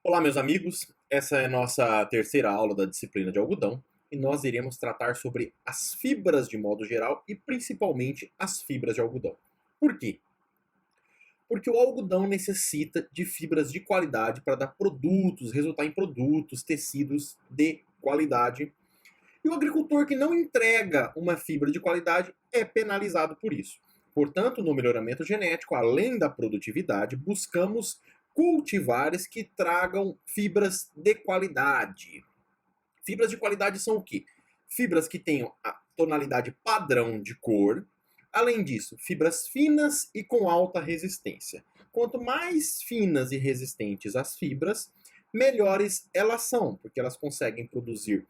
Olá, meus amigos. Essa é a nossa terceira aula da disciplina de algodão e nós iremos tratar sobre as fibras de modo geral e principalmente as fibras de algodão. Por quê? Porque o algodão necessita de fibras de qualidade para dar produtos, resultar em produtos, tecidos de qualidade. E o agricultor que não entrega uma fibra de qualidade é penalizado por isso. Portanto, no melhoramento genético, além da produtividade, buscamos cultivares que tragam fibras de qualidade. Fibras de qualidade são o quê? Fibras que tenham a tonalidade padrão de cor. Além disso, fibras finas e com alta resistência. Quanto mais finas e resistentes as fibras, melhores elas são, porque elas conseguem produzir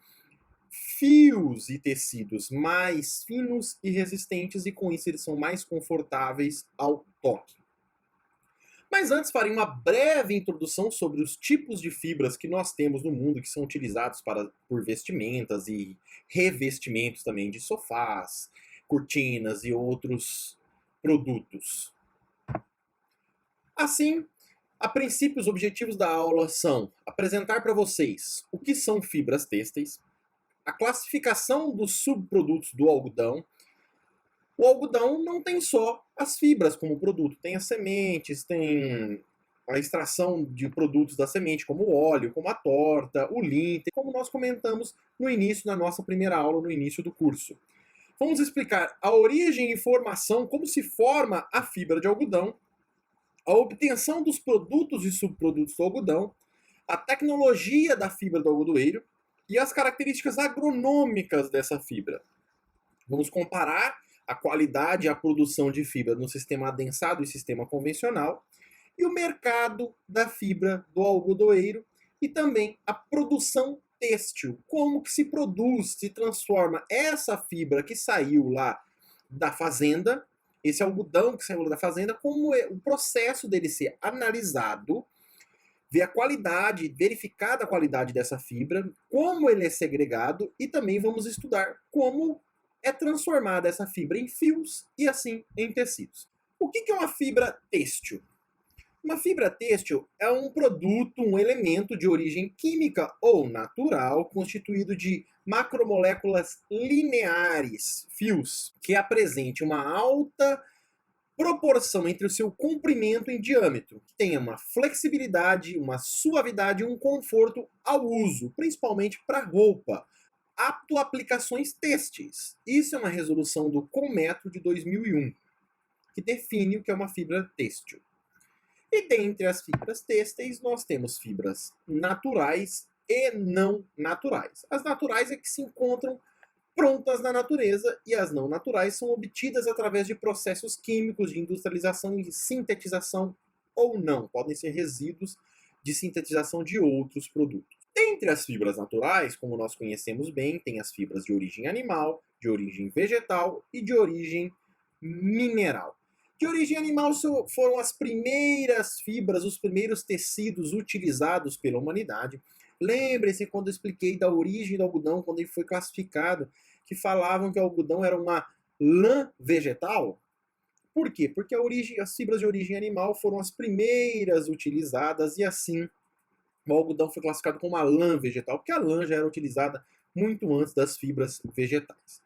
fios e tecidos mais finos e resistentes e com isso eles são mais confortáveis ao toque. Mas antes farei uma breve introdução sobre os tipos de fibras que nós temos no mundo que são utilizados por vestimentas e revestimentos também de sofás, cortinas e outros produtos. Assim, a princípio, os objetivos da aula são apresentar para vocês o que são fibras têxteis, a classificação dos subprodutos do algodão. O algodão não tem só as fibras como produto, tem as sementes, tem a extração de produtos da semente, como o óleo, como a torta, o linho, como nós comentamos no início da nossa primeira aula, no início do curso. Vamos explicar a origem e formação, como se forma a fibra de algodão, a obtenção dos produtos e subprodutos do algodão, a tecnologia da fibra do algodoeiro e as características agronômicas dessa fibra. Vamos comparar a qualidade e a produção de fibra no sistema adensado e sistema convencional, e o mercado da fibra do algodoeiro, e também a produção têxtil, como que se produz, se transforma essa fibra que saiu lá da fazenda, esse algodão que saiu da fazenda, como é o processo dele ser analisado, ver a qualidade, verificada a qualidade dessa fibra, como ele é segregado, e também vamos estudar como é transformada essa fibra em fios e assim em tecidos. O que é uma fibra têxtil? Uma fibra têxtil é um produto, um elemento de origem química ou natural constituído de macromoléculas lineares, fios, que apresente uma alta proporção entre o seu comprimento e diâmetro, que tenha uma flexibilidade, uma suavidade e um conforto ao uso, principalmente para roupa, apto a aplicações têxteis. Isso é uma resolução do Conmetro de 2001, que define o que é uma fibra têxtil. E dentre as fibras têxteis, nós temos fibras naturais e não naturais. As naturais é que se encontram prontas na natureza e as não naturais são obtidas através de processos químicos de industrialização e de sintetização ou não. Podem ser resíduos de sintetização de outros produtos. Entre as fibras naturais, como nós conhecemos bem, tem as fibras de origem animal, de origem vegetal e de origem mineral. De origem animal foram as primeiras fibras, os primeiros tecidos utilizados pela humanidade. Lembre-se quando eu expliquei da origem do algodão, quando ele foi classificado, que falavam que o algodão era uma lã vegetal? Por quê? Porque as fibras de origem animal foram as primeiras utilizadas e assim o algodão foi classificado como uma lã vegetal, porque a lã já era utilizada muito antes das fibras vegetais.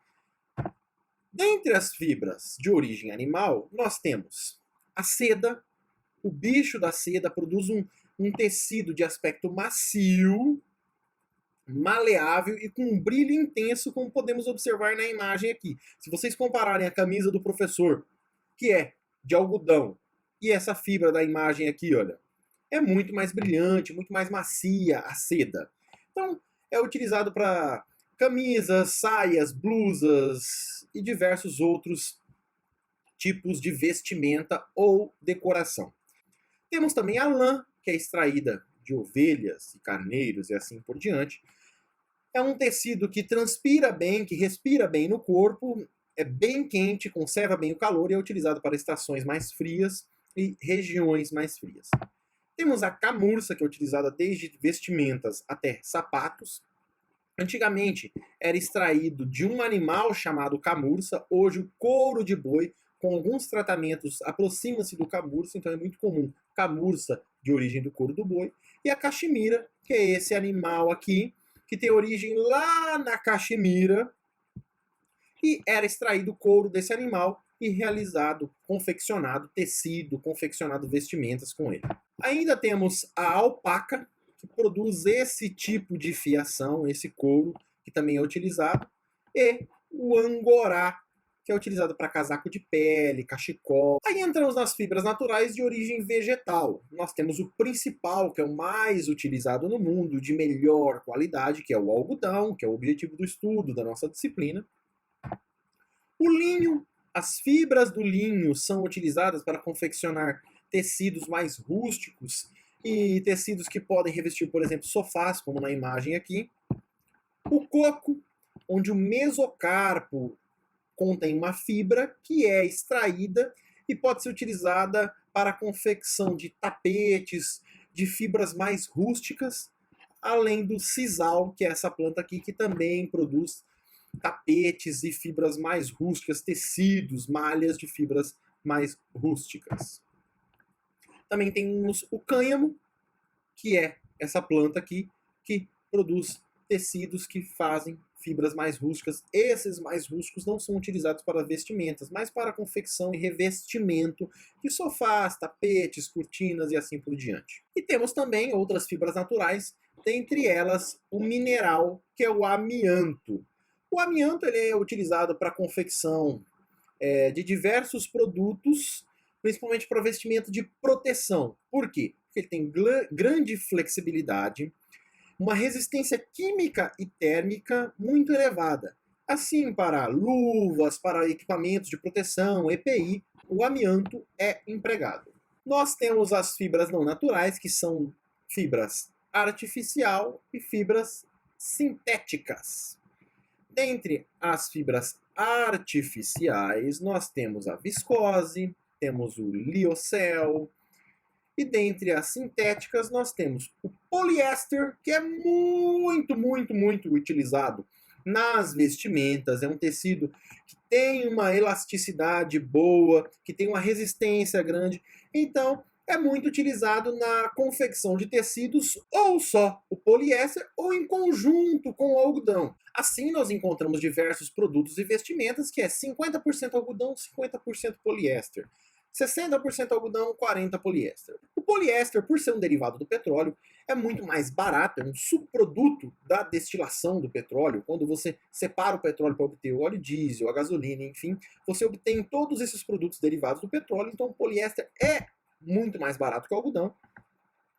Dentre as fibras de origem animal, nós temos a seda. O bicho da seda produz um tecido de aspecto macio, maleável e com um brilho intenso, como podemos observar na imagem aqui. Se vocês compararem a camisa do professor, que é de algodão, e essa fibra da imagem aqui, olha, é muito mais brilhante, muito mais macia a seda. Então, é utilizado para camisas, saias, blusas e diversos outros tipos de vestimenta ou decoração. Temos também a lã, que é extraída de ovelhas e carneiros e assim por diante. É um tecido que transpira bem, que respira bem no corpo, é bem quente, conserva bem o calor e é utilizado para estações mais frias e regiões mais frias. Temos a camurça, que é utilizada desde vestimentas até sapatos. Antigamente era extraído de um animal chamado camurça, hoje o couro de boi, com alguns tratamentos, aproxima-se do camurça, então é muito comum camurça de origem do couro do boi. e a caxemira, que é esse animal aqui, que tem origem lá na Caxemira, e era extraído o couro desse animal e realizado, confeccionado tecido, confeccionado vestimentas com ele. Ainda temos a alpaca, que produz esse tipo de fiação, esse couro, que também é utilizado, e o angorá, que é utilizado para casaco de pele, cachecol. Aí entramos nas fibras naturais de origem vegetal. Nós temos o principal, que é o mais utilizado no mundo, de melhor qualidade, que é o algodão, que é o objetivo do estudo da nossa disciplina. O linho, as fibras do linho são utilizadas para confeccionar tecidos mais rústicos e tecidos que podem revestir, por exemplo, sofás, como na imagem aqui. O coco, onde o mesocarpo contém uma fibra que é extraída e pode ser utilizada para a confecção de tapetes, de fibras mais rústicas, além do sisal, que é essa planta aqui, que também produz tapetes e fibras mais rústicas, tecidos, malhas de fibras mais rústicas. Também temos o cânhamo, que é essa planta aqui, que produz tecidos que fazem fibras mais rústicas. Esses mais rústicos não são utilizados para vestimentas, mas para confecção e revestimento de sofás, tapetes, cortinas e assim por diante. E temos também outras fibras naturais, dentre elas o mineral, que é o amianto. O amianto ele é utilizado para a confecção de diversos produtos, principalmente para vestimento de proteção. Por quê? Porque ele tem grande flexibilidade, uma resistência química e térmica muito elevada. Assim, para luvas, para equipamentos de proteção, EPI, o amianto é empregado. Nós temos as fibras não naturais, que são fibras artificial e fibras sintéticas. Dentre as fibras artificiais, nós temos a viscose, temos o liocel, e dentre as sintéticas, nós temos o poliéster, que é muito utilizado nas vestimentas. É um tecido que tem uma elasticidade boa, que tem uma resistência grande. Então, é muito utilizado na confecção de tecidos, ou só o poliéster, ou em conjunto com o algodão. Assim, nós encontramos diversos produtos e vestimentas que é 50% algodão, 50% poliéster. 60% algodão, 40% poliéster. O poliéster, por ser um derivado do petróleo, é muito mais barato, é um subproduto da destilação do petróleo. Quando você separa o petróleo para obter o óleo diesel, a gasolina, enfim, você obtém todos esses produtos derivados do petróleo, então o poliéster é muito mais barato que o algodão,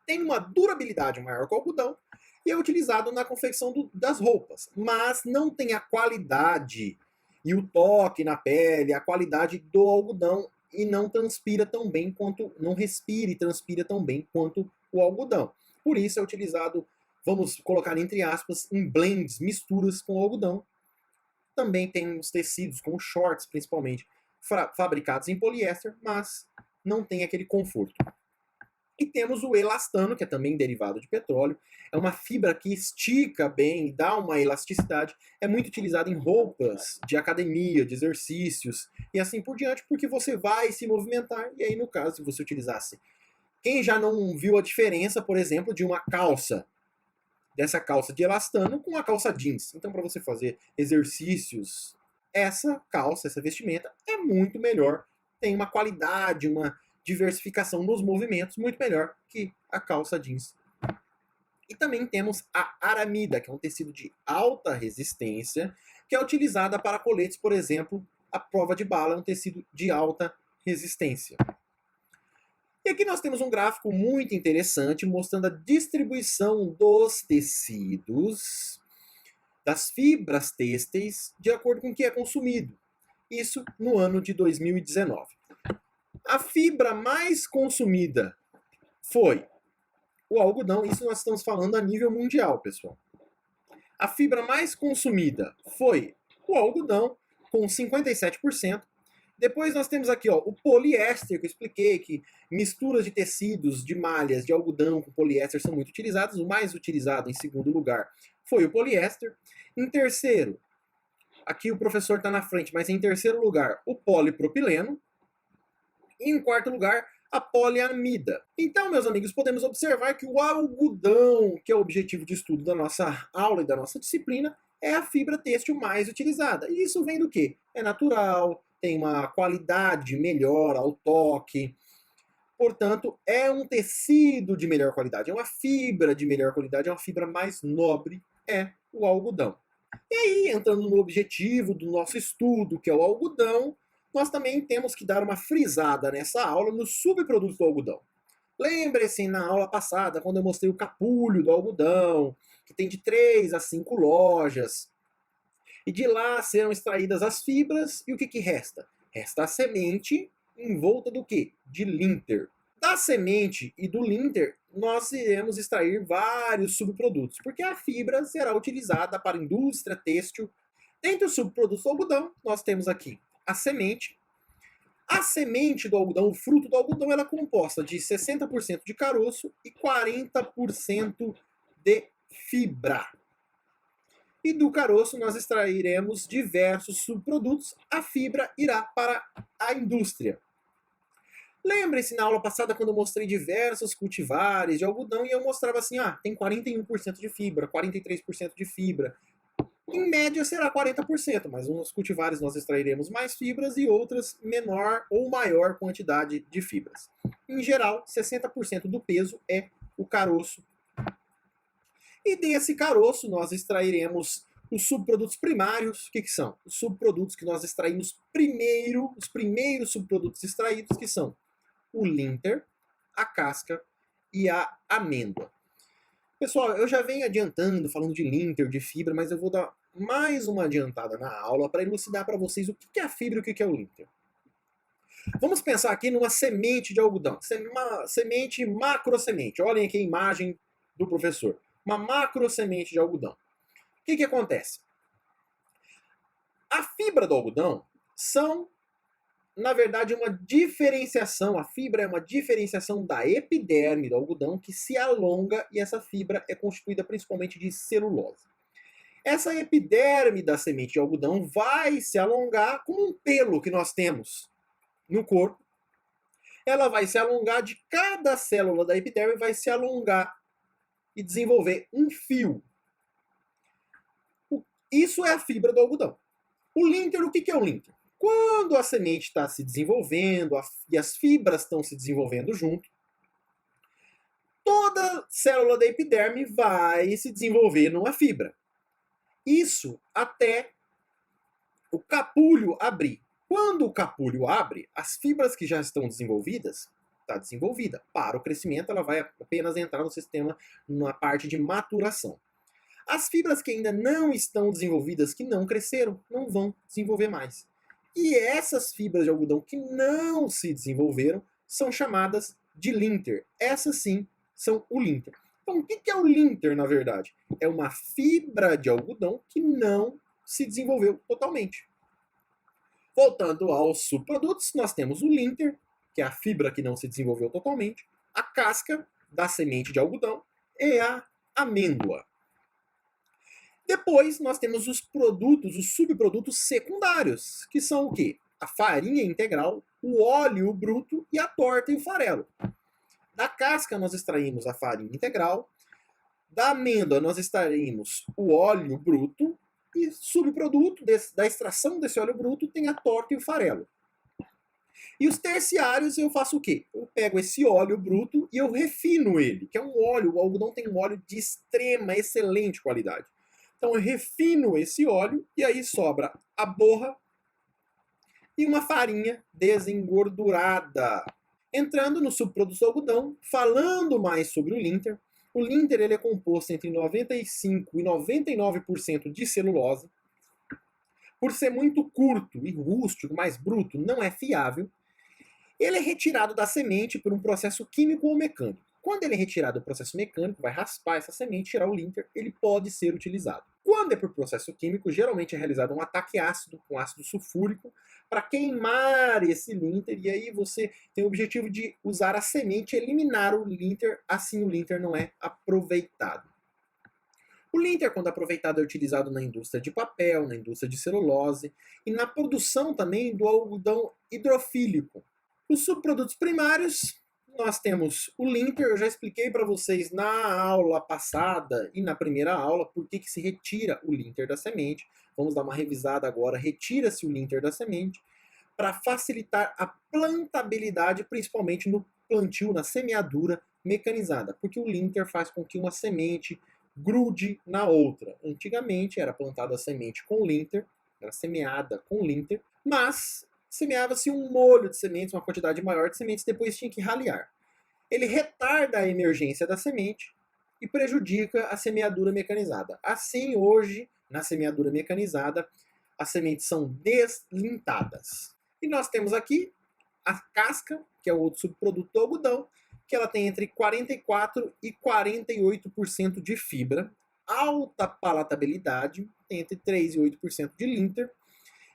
tem uma durabilidade maior que o algodão e é utilizado na confecção das roupas, mas não tem a qualidade e o toque na pele, a qualidade do algodão, e não transpira tão bem quanto, não respira e transpira tão bem quanto o algodão. Por isso é utilizado, vamos colocar entre aspas, em blends, misturas com o algodão. Também tem os tecidos, como shorts principalmente, fabricados em poliéster, mas não tem aquele conforto. E temos o elastano, que é também derivado de petróleo. É uma fibra que estica bem, dá uma elasticidade. É muito utilizado em roupas de academia, de exercícios e assim por diante, porque você vai se movimentar. E aí, no caso, se você utilizasse... Quem já não viu a diferença, por exemplo, de uma calça, dessa calça de elastano com a calça jeans? Então, para você fazer exercícios, essa calça, essa vestimenta é muito melhor. Tem uma qualidade, uma diversificação nos movimentos muito melhor que a calça jeans. E também temos a aramida, que é um tecido de alta resistência, que é utilizada para coletes, por exemplo, a prova de bala é um tecido de alta resistência. E aqui nós temos um gráfico muito interessante mostrando a distribuição dos tecidos, das fibras têxteis, de acordo com o que é consumido. Isso no ano de 2019. A fibra mais consumida foi o algodão, isso nós estamos falando a nível mundial, pessoal. A fibra mais consumida foi o algodão, com 57%. Depois nós temos aqui o poliéster, que eu expliquei que misturas de tecidos, de malhas, de algodão com poliéster são muito utilizadas. O mais utilizado, em segundo lugar, foi o poliéster. Em terceiro, aqui o professor está na frente, mas em terceiro lugar, o polipropileno. E em quarto lugar, a poliamida. Então, meus amigos, podemos observar que o algodão, que é o objetivo de estudo da nossa aula e da nossa disciplina, é a fibra têxtil mais utilizada. E isso vem do quê? É natural, tem uma qualidade melhor ao toque. Portanto, é um tecido de melhor qualidade, é uma fibra de melhor qualidade, é uma fibra mais nobre, é o algodão. E aí, entrando no objetivo do nosso estudo, que é o algodão, nós também temos que dar uma frisada nessa aula nos subprodutos do algodão. Lembre-se na aula passada, quando eu mostrei o capulho do algodão, que tem de 3 a 5 lojas. E de lá serão extraídas as fibras, e o que resta? Resta a semente em volta do quê? De linter. Da semente e do linter, nós iremos extrair vários subprodutos, porque a fibra será utilizada para a indústria têxtil. Dentre os subprodutos do algodão, nós temos aqui a semente. A semente do algodão, o fruto do algodão, ela é composta de 60% de caroço e 40% de fibra. E do caroço nós extrairemos diversos subprodutos. A fibra irá para a indústria. Lembre-se na aula passada quando eu mostrei diversos cultivares de algodão e eu mostrava assim, tem 41% de fibra, 43% de fibra. Em média será 40%, mas uns cultivares nós extrairemos mais fibras e outras menor ou maior quantidade de fibras. Em geral, 60% do peso é o caroço. E desse caroço nós extrairemos os subprodutos primários. O que são? Os subprodutos que nós extraímos primeiro, os primeiros subprodutos extraídos, que são o linter, a casca e a amêndoa. Pessoal, eu já venho adiantando, falando de linter, de fibra, mas eu vou dar mais uma adiantada na aula para elucidar para vocês o que é a fibra e o que é o linter. Vamos pensar aqui numa semente de algodão, uma semente macrosemente. Olhem aqui a imagem do professor. Uma macrosemente de algodão. O que acontece? A fibra do algodão são, na verdade, uma diferenciação. A fibra é uma diferenciação da epiderme do algodão que se alonga e essa fibra é constituída principalmente de celulose. Essa epiderme da semente de algodão vai se alongar como um pelo que nós temos no corpo. Ela vai se alongar de cada célula da epiderme, vai se alongar e desenvolver um fio. Isso é a fibra do algodão. O linter, o que é o linter? Quando a semente está se desenvolvendo e as fibras estão se desenvolvendo junto, toda célula da epiderme vai se desenvolver numa fibra. Isso até o capulho abrir. Quando o capulho abre, as fibras que já estão desenvolvidas, está desenvolvida. Para o crescimento, ela vai apenas entrar no sistema, na parte de maturação. As fibras que ainda não estão desenvolvidas, que não cresceram, não vão desenvolver mais. E essas fibras de algodão que não se desenvolveram são chamadas de linter. Essas sim são o linter. Então, o que é o linter, na verdade? É uma fibra de algodão que não se desenvolveu totalmente. Voltando aos subprodutos, nós temos o linter, que é a fibra que não se desenvolveu totalmente, a casca da semente de algodão e a amêndoa. Depois nós temos os produtos, os subprodutos secundários, que são o quê? A farinha integral, o óleo bruto e a torta e o farelo. Da casca nós extraímos a farinha integral, da amêndoa nós extraímos o óleo bruto e subproduto da extração desse óleo bruto tem a torta e o farelo. E os terciários eu faço o quê? Eu pego esse óleo bruto e eu refino ele, que é um óleo, o algodão tem um óleo de extrema, excelente qualidade. Então eu refino esse óleo e aí sobra a borra e uma farinha desengordurada. Entrando no subproduto do algodão, falando mais sobre o linter ele é composto entre 95% e 99% de celulose. Por ser muito curto e rústico, mais bruto, não é fiável. Ele é retirado da semente por um processo químico ou mecânico. Quando ele é retirado do processo mecânico, vai raspar essa semente, tirar o linter, ele pode ser utilizado. Quando é por processo químico, geralmente é realizado um ataque ácido, com ácido sulfúrico, para queimar esse linter, e aí você tem o objetivo de usar a semente e eliminar o linter, assim o linter não é aproveitado. O linter, quando aproveitado, é utilizado na indústria de papel, na indústria de celulose e na produção também do algodão hidrofílico. Os subprodutos primários nós temos o linter. Eu já expliquei para vocês na aula passada e na primeira aula por que se retira o linter da semente. Vamos dar uma revisada agora. Retira-se o linter da semente para facilitar a plantabilidade, principalmente no plantio, na semeadura mecanizada, porque o linter faz com que uma semente grude na outra. Antigamente era plantada a semente com linter, era semeada com linter, mas semeava-se um molho de sementes, uma quantidade maior de sementes, depois tinha que ralear. Ele retarda a emergência da semente e prejudica a semeadura mecanizada. Assim, hoje, na semeadura mecanizada, as sementes são deslintadas. E nós temos aqui a casca, que é o outro subproduto do algodão, que ela tem entre 44% e 48% de fibra, alta palatabilidade, tem entre 3% e 8% de linter,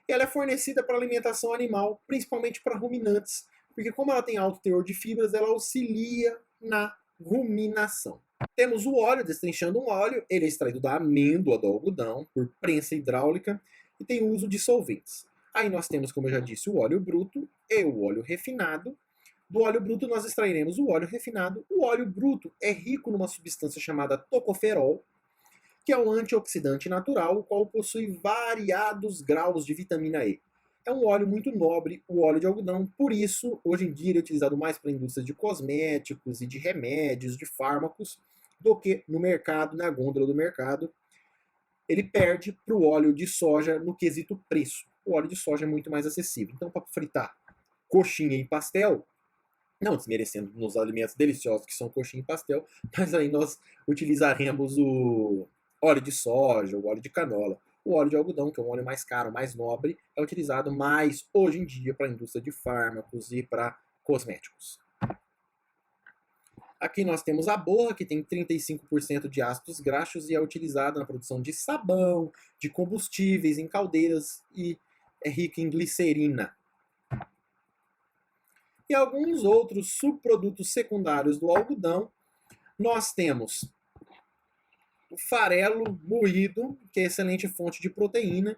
e ela é fornecida para alimentação animal, principalmente para ruminantes, porque como ela tem alto teor de fibras, ela auxilia na ruminação. Temos o óleo, destrinchando um óleo, ele é extraído da amêndoa do algodão, por prensa hidráulica, e tem uso de solventes. Aí nós temos, como eu já disse, o óleo bruto e o óleo refinado. Do óleo bruto nós extrairemos o óleo refinado. O óleo bruto é rico numa substância chamada tocoferol, que é um antioxidante natural, o qual possui variados graus de vitamina E. É um óleo muito nobre, o óleo de algodão, por isso, hoje em dia, ele é utilizado mais para a indústria de cosméticos e de remédios, de fármacos, do que no mercado, na gôndola do mercado. Ele perde para o óleo de soja no quesito preço. O óleo de soja é muito mais acessível. Então, para fritar coxinha em pastel, não desmerecendo nos alimentos deliciosos que são coxinha e pastel, mas aí nós utilizaremos o óleo de soja, o óleo de canola. O óleo de algodão, que é um óleo mais caro, mais nobre, é utilizado mais hoje em dia para a indústria de fármacos e para cosméticos. Aqui nós temos a borra, que tem 35% de ácidos graxos e é utilizada na produção de sabão, de combustíveis, em caldeiras e é rica em glicerina. E alguns outros subprodutos secundários do algodão, nós temos o farelo moído, que é excelente fonte de proteína,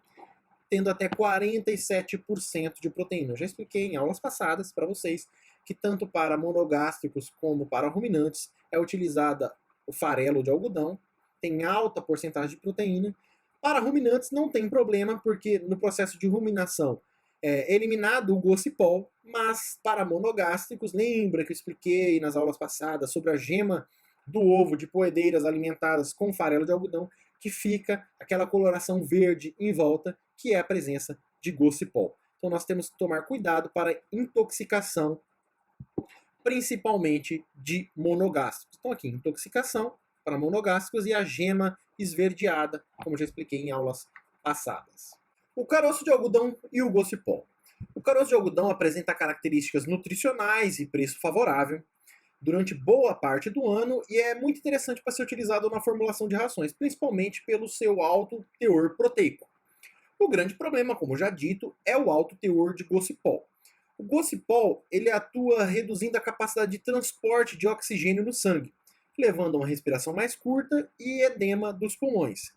tendo até 47% de proteína. Eu já expliquei em aulas passadas para vocês que tanto para monogástricos como para ruminantes é utilizada o farelo de algodão, tem alta porcentagem de proteína. Para ruminantes não tem problema, porque no processo de ruminação é eliminado o gocipol, mas para monogástricos, lembra que eu expliquei nas aulas passadas sobre a gema do ovo de poedeiras alimentadas com farelo de algodão, que fica aquela coloração verde em volta, que é a presença de gocipol. Então nós temos que tomar cuidado para intoxicação, principalmente de monogástricos. Então aqui, intoxicação para monogástricos e a gema esverdeada, como já expliquei em aulas passadas. O caroço de algodão e o gocipol. O caroço de algodão apresenta características nutricionais e preço favorável durante boa parte do ano e é muito interessante para ser utilizado na formulação de rações, principalmente pelo seu alto teor proteico. O grande problema, como já dito, é o alto teor de gocipol. O gocipol ele atua reduzindo a capacidade de transporte de oxigênio no sangue, levando a uma respiração mais curta e edema dos pulmões.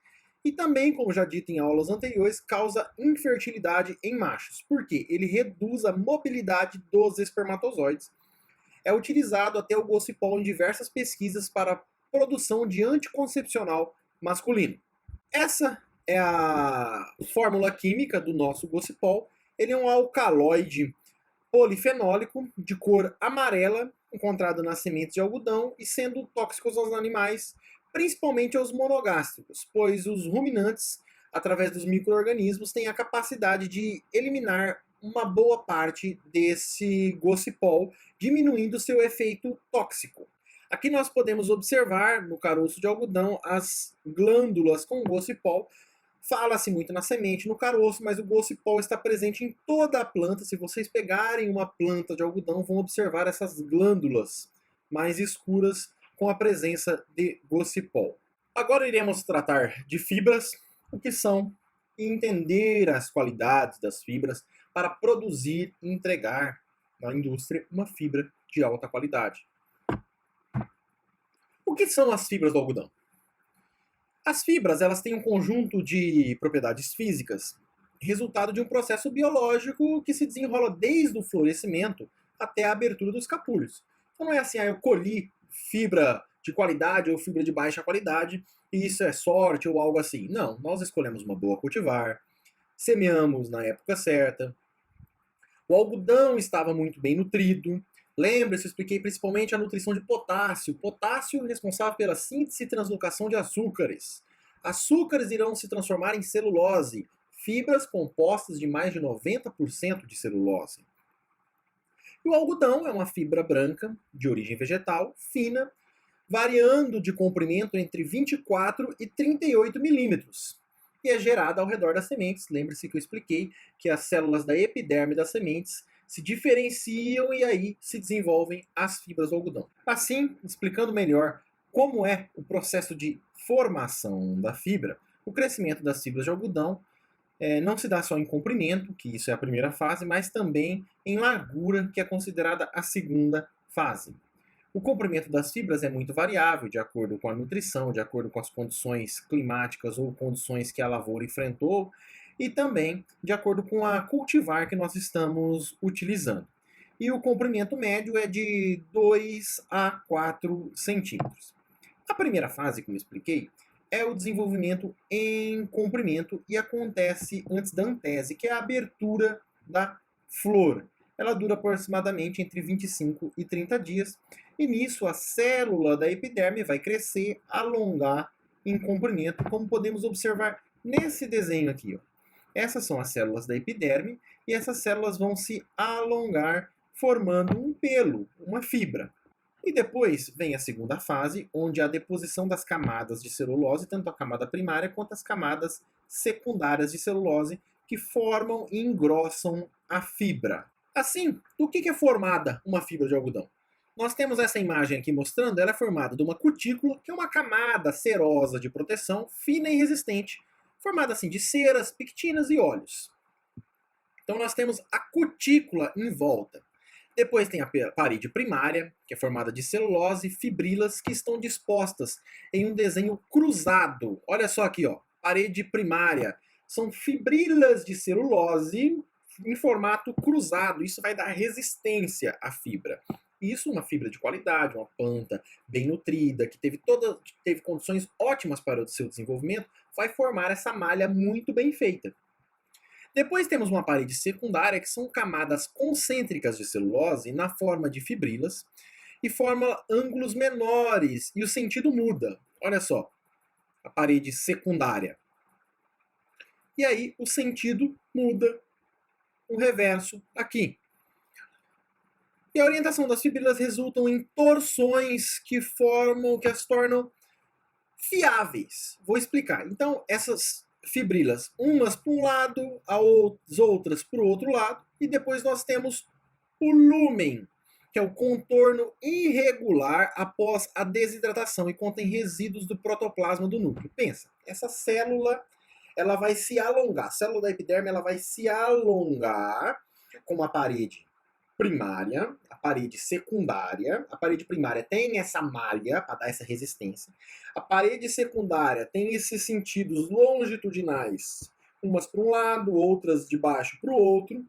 E também, como já dito em aulas anteriores, causa infertilidade em machos, porque ele reduz a mobilidade dos espermatozoides. É utilizado até o gocipol em diversas pesquisas para a produção de anticoncepcional masculino. Essa é a fórmula química do nosso gocipol. Ele é um alcaloide polifenólico de cor amarela, encontrado nas sementes de algodão e sendo tóxicos aos animais, principalmente aos monogástricos, pois os ruminantes, através dos micro-organismos, têm a capacidade de eliminar uma boa parte desse gocipol, diminuindo seu efeito tóxico. Aqui nós podemos observar no caroço de algodão as glândulas com gocipol. Fala-se muito na semente, no caroço, mas o gocipol está presente em toda a planta. Se vocês pegarem uma planta de algodão, vão observar essas glândulas mais escuras com a presença de gocipol. Agora iremos tratar de fibras, o que são, e entender as qualidades das fibras para produzir e entregar na indústria uma fibra de alta qualidade. O que são as fibras do algodão? As fibras, elas têm um conjunto de propriedades físicas, resultado de um processo biológico que se desenrola desde o florescimento até a abertura dos capulhos. Então não é assim, eu colhi fibra de qualidade ou fibra de baixa qualidade e isso é sorte ou algo assim. Não, nós escolhemos uma boa cultivar, semeamos na época certa, o algodão estava muito bem nutrido. Lembra-se, eu expliquei principalmente a nutrição de potássio. Potássio é responsável pela síntese e translocação de açúcares. Açúcares irão se transformar em celulose, fibras compostas de mais de 90% de celulose. E o algodão é uma fibra branca, de origem vegetal, fina, variando de comprimento entre 24 e 38 milímetros. E é gerada ao redor das sementes. Lembre-se que eu expliquei que as células da epiderme das sementes se diferenciam e aí se desenvolvem as fibras do algodão. Assim, explicando melhor como é o processo de formação da fibra, o crescimento das fibras de algodão não se dá só em comprimento, que isso é a primeira fase, mas também em largura, que é considerada a segunda fase. O comprimento das fibras é muito variável, de acordo com a nutrição, de acordo com as condições climáticas ou condições que a lavoura enfrentou, e também de acordo com a cultivar que nós estamos utilizando. E o comprimento médio é de 2 a 4 centímetros. A primeira fase, como eu expliquei, é o desenvolvimento em comprimento e acontece antes da antese, que é a abertura da flor. Ela dura aproximadamente entre 25 e 30 dias, e nisso a célula da epiderme vai crescer, alongar em comprimento, como podemos observar nesse desenho aqui. Ó. Essas são as células da epiderme, e essas células vão se alongar, formando um pelo, uma fibra. E depois vem a segunda fase, onde a deposição das camadas de celulose, tanto a camada primária quanto as camadas secundárias de celulose, que formam e engrossam a fibra. Assim, do que é formada uma fibra de algodão? Nós temos essa imagem aqui mostrando, ela é formada de uma cutícula, que é uma camada serosa de proteção, fina e resistente, formada assim de ceras, pectinas e óleos. Então nós temos a cutícula em volta. Depois tem a parede primária, que é formada de celulose e fibrilas que estão dispostas em um desenho cruzado. Olha só aqui, ó, parede primária. São fibrilas de celulose em formato cruzado. Isso vai dar resistência à fibra. Isso, uma fibra de qualidade, uma planta bem nutrida, que teve condições ótimas para o seu desenvolvimento, vai formar essa malha muito bem feita. Depois temos uma parede secundária, que são camadas concêntricas de celulose na forma de fibrilas e forma ângulos menores e o sentido muda. Olha só, a parede secundária. E aí o sentido muda, o reverso aqui. E a orientação das fibrilas resultam em torções que as tornam fiáveis. Vou explicar. Então, essas fibrilas, umas para um lado, as outras para o outro lado, e depois nós temos o lúmen, que é o contorno irregular após a desidratação e contém resíduos do protoplasma do núcleo. Pensa, essa célula ela vai se alongar, a célula da epiderme ela vai se alongar com uma parede primária, a parede secundária. A parede primária tem essa malha para dar essa resistência. A parede secundária tem esses sentidos longitudinais, umas para um lado, outras de baixo para o outro.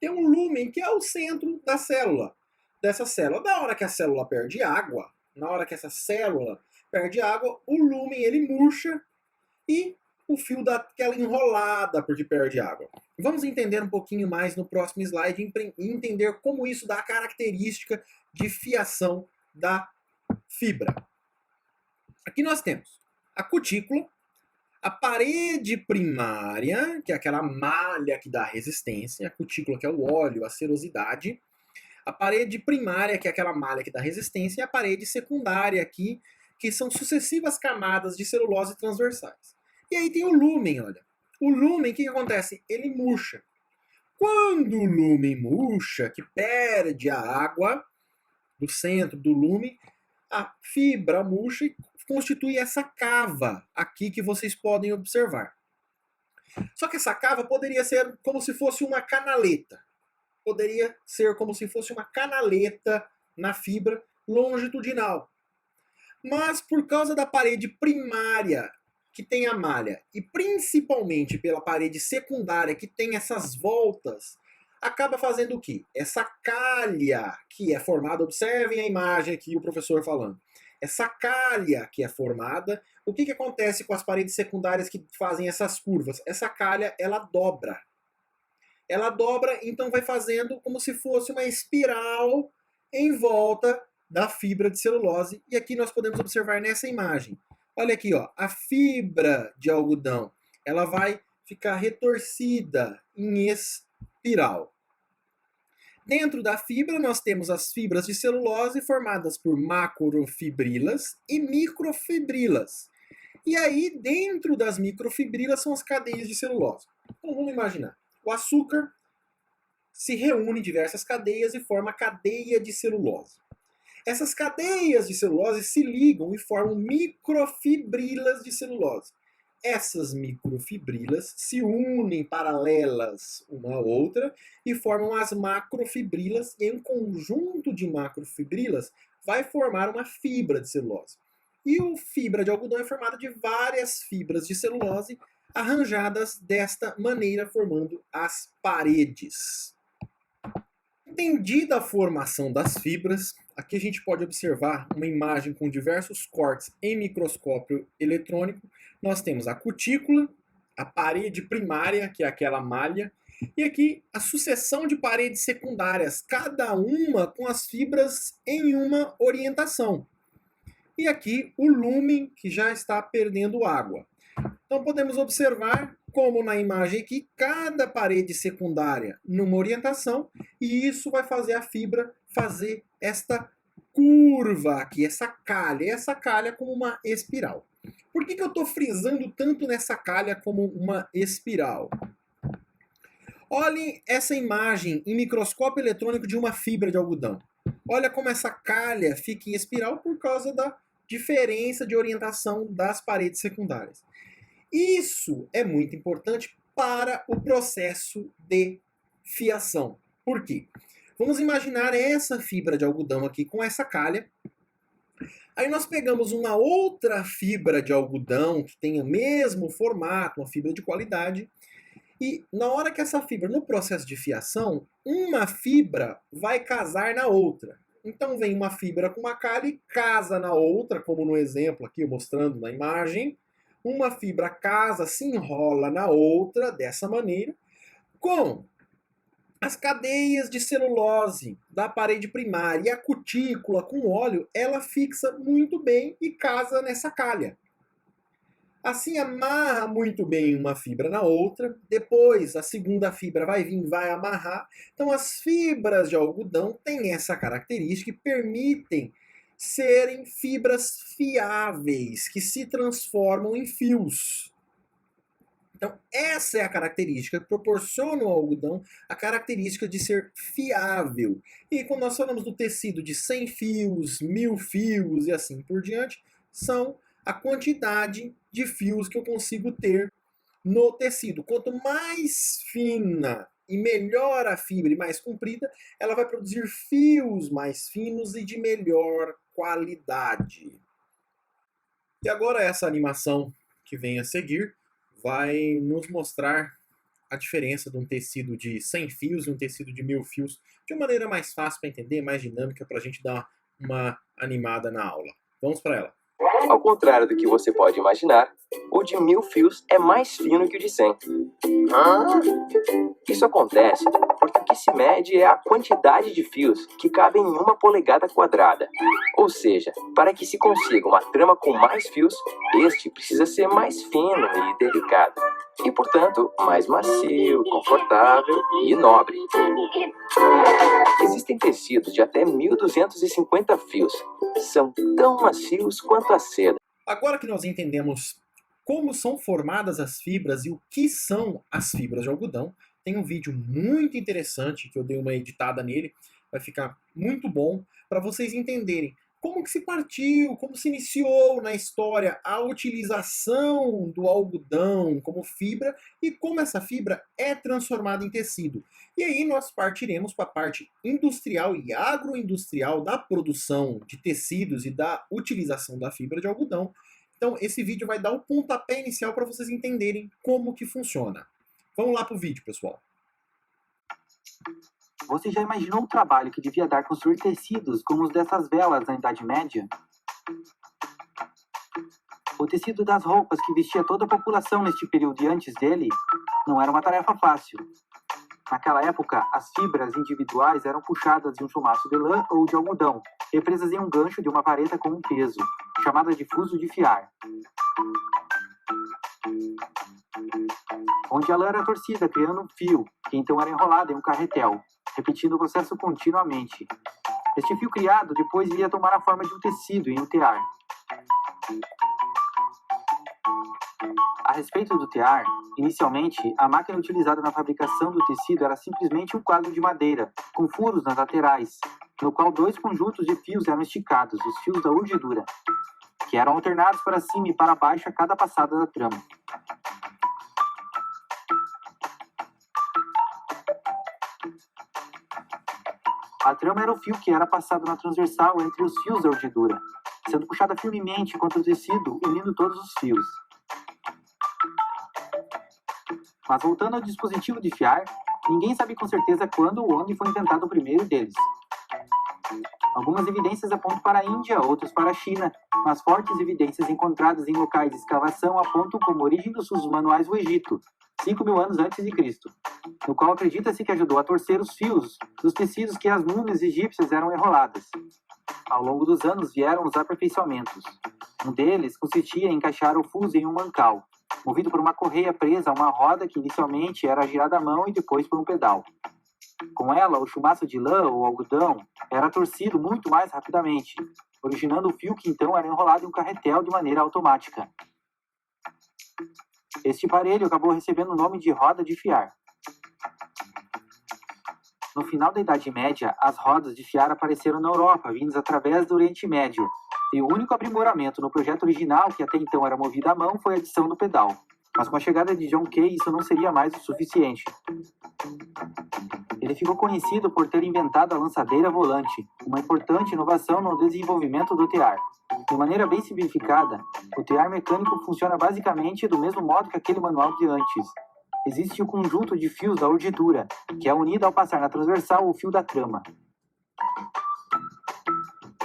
Tem um lúmen que é o centro da célula, dessa célula. Na hora que a célula perde água, na hora que essa célula perde água, o lúmen ele murcha e o fio dá aquela enrolada porque perde água. Vamos entender um pouquinho mais no próximo slide e entender como isso dá a característica de fiação da fibra. Aqui nós temos a cutícula, a parede primária, que é aquela malha que dá resistência, a cutícula que é o óleo, a serosidade, a parede primária, que é aquela malha que dá resistência, e a parede secundária aqui, que são sucessivas camadas de celulose transversais. E aí tem o lúmen, olha. O lúmen, o que acontece? Ele murcha. Quando o lúmen murcha, que perde a água do centro do lúmen, a fibra murcha e constitui essa cava aqui que vocês podem observar. Só que essa cava poderia ser como se fosse uma canaleta. Poderia ser como se fosse uma canaleta na fibra longitudinal. Mas por causa da parede primária que tem a malha, e principalmente pela parede secundária, que tem essas voltas, acaba fazendo o quê? Essa calha que é formada, observem a imagem aqui, o professor falando. Essa calha que é formada, o que acontece com as paredes secundárias que fazem essas curvas? Essa calha, ela dobra. Ela dobra, então vai fazendo como se fosse uma espiral em volta da fibra de celulose. E aqui nós podemos observar nessa imagem. Olha aqui, ó, a fibra de algodão, ela vai ficar retorcida em espiral. Dentro da fibra, nós temos as fibras de celulose formadas por macrofibrilas e microfibrilas. E aí, dentro das microfibrilas, são as cadeias de celulose. Então, vamos imaginar. O açúcar se reúne em diversas cadeias e forma a cadeia de celulose. Essas cadeias de celulose se ligam e formam microfibrilas de celulose. Essas microfibrilas se unem paralelas uma à outra e formam as macrofibrilas, e um conjunto de macrofibrilas vai formar uma fibra de celulose. E a fibra de algodão é formada de várias fibras de celulose arranjadas desta maneira, formando as paredes. Entendida a formação das fibras, aqui a gente pode observar uma imagem com diversos cortes em microscópio eletrônico. Nós temos a cutícula, a parede primária, que é aquela malha, e aqui a sucessão de paredes secundárias, cada uma com as fibras em uma orientação. E aqui o lúmen, que já está perdendo água. Então podemos observar como na imagem aqui, cada parede secundária numa orientação, e isso vai fazer a fibra fazer esta curva aqui, essa calha como uma espiral. Por que eu estou frisando tanto nessa calha como uma espiral? Olhem essa imagem em microscópio eletrônico de uma fibra de algodão. Olha como essa calha fica em espiral por causa da diferença de orientação das paredes secundárias. Isso é muito importante para o processo de fiação. Por quê? Vamos imaginar essa fibra de algodão aqui com essa calha. Aí nós pegamos uma outra fibra de algodão que tenha o mesmo formato, uma fibra de qualidade. E na hora que essa fibra, no processo de fiação, uma fibra vai casar na outra. Então vem uma fibra com uma calha e casa na outra, como no exemplo aqui mostrando na imagem. Uma fibra casa, se enrola na outra, dessa maneira, com as cadeias de celulose da parede primária e a cutícula com óleo, ela fixa muito bem e casa nessa calha. Assim amarra muito bem uma fibra na outra, depois a segunda fibra vai vir e vai amarrar. Então as fibras de algodão têm essa característica e permitem serem fibras fiáveis, que se transformam em fios. Então, essa é a característica que proporciona ao algodão a característica de ser fiável. E quando nós falamos do tecido de 100 fios, 1000 fios e assim por diante, são a quantidade de fios que eu consigo ter no tecido. Quanto mais fina e melhor a fibra e mais comprida, ela vai produzir fios mais finos e de melhor qualidade. E agora essa animação que vem a seguir vai nos mostrar a diferença de um tecido de 100 fios e um tecido de 1000 fios de uma maneira mais fácil para entender, mais dinâmica, para a gente dar uma animada na aula. Vamos para ela. Ao contrário do que você pode imaginar, o de 1000 fios é mais fino que o de 100. Isso acontece porque o que se mede é a quantidade de fios que cabem em uma polegada quadrada. Ou seja, para que se consiga uma trama com mais fios, este precisa ser mais fino e delicado. E, portanto, mais macio, confortável e nobre. Existem tecidos de até 1250 fios. São tão macios quanto a seda. Agora que nós entendemos como são formadas as fibras e o que são as fibras de algodão, tem um vídeo muito interessante que eu dei uma editada nele, vai ficar muito bom para vocês entenderem como que se partiu, como se iniciou na história a utilização do algodão como fibra e como essa fibra é transformada em tecido. E aí nós partiremos para a parte industrial e agroindustrial da produção de tecidos e da utilização da fibra de algodão. Então esse vídeo vai dar o pontapé inicial para vocês entenderem como que funciona. Vamos lá para o vídeo, pessoal. Você já imaginou o trabalho que devia dar construir tecidos como os dessas velas na Idade Média? O tecido das roupas que vestia toda a população neste período e antes dele não era uma tarefa fácil. Naquela época, as fibras individuais eram puxadas de um chumaço de lã ou de algodão, e presas em um gancho de uma vareta com um peso, chamada de fuso de fiar, onde a lã era torcida, criando um fio, que então era enrolado em um carretel, repetindo o processo continuamente. Este fio criado depois iria tomar a forma de um tecido em um tear. A respeito do tear, inicialmente, a máquina utilizada na fabricação do tecido era simplesmente um quadro de madeira, com furos nas laterais, no qual 2 conjuntos de fios eram esticados, os fios da urdidura, que eram alternados para cima e para baixo a cada passada da trama. A trama era o fio que era passado na transversal entre os fios da urdidura, sendo puxada firmemente contra o tecido, unindo todos os fios. Mas voltando ao dispositivo de fiar, ninguém sabe com certeza quando ou onde foi inventado o primeiro deles. Algumas evidências apontam para a Índia, outras para a China, mas fortes evidências encontradas em locais de escavação apontam como origem dos usos manuais o Egito, 5.000 anos antes de Cristo, no qual acredita-se que ajudou a torcer os fios dos tecidos que as múmias egípcias eram enroladas. Ao longo dos anos vieram os aperfeiçoamentos. Um deles consistia em encaixar o fuso em um mancal, movido por uma correia presa a uma roda que inicialmente era girada à mão e depois por um pedal. Com ela, o chumaço de lã ou algodão era torcido muito mais rapidamente, originando o fio que então era enrolado em um carretel de maneira automática. Este aparelho acabou recebendo o nome de roda de fiar. No final da Idade Média, as rodas de fiar apareceram na Europa, vindas através do Oriente Médio, e o único aprimoramento no projeto original, que até então era movido à mão, foi a adição do pedal. Mas com a chegada de John Kay, isso não seria mais o suficiente. Ele ficou conhecido por ter inventado a lançadeira volante, uma importante inovação no desenvolvimento do tear. De maneira bem simplificada, o tear mecânico funciona basicamente do mesmo modo que aquele manual de antes. Existe o conjunto de fios da urdidura, que é unido ao passar na transversal o fio da trama.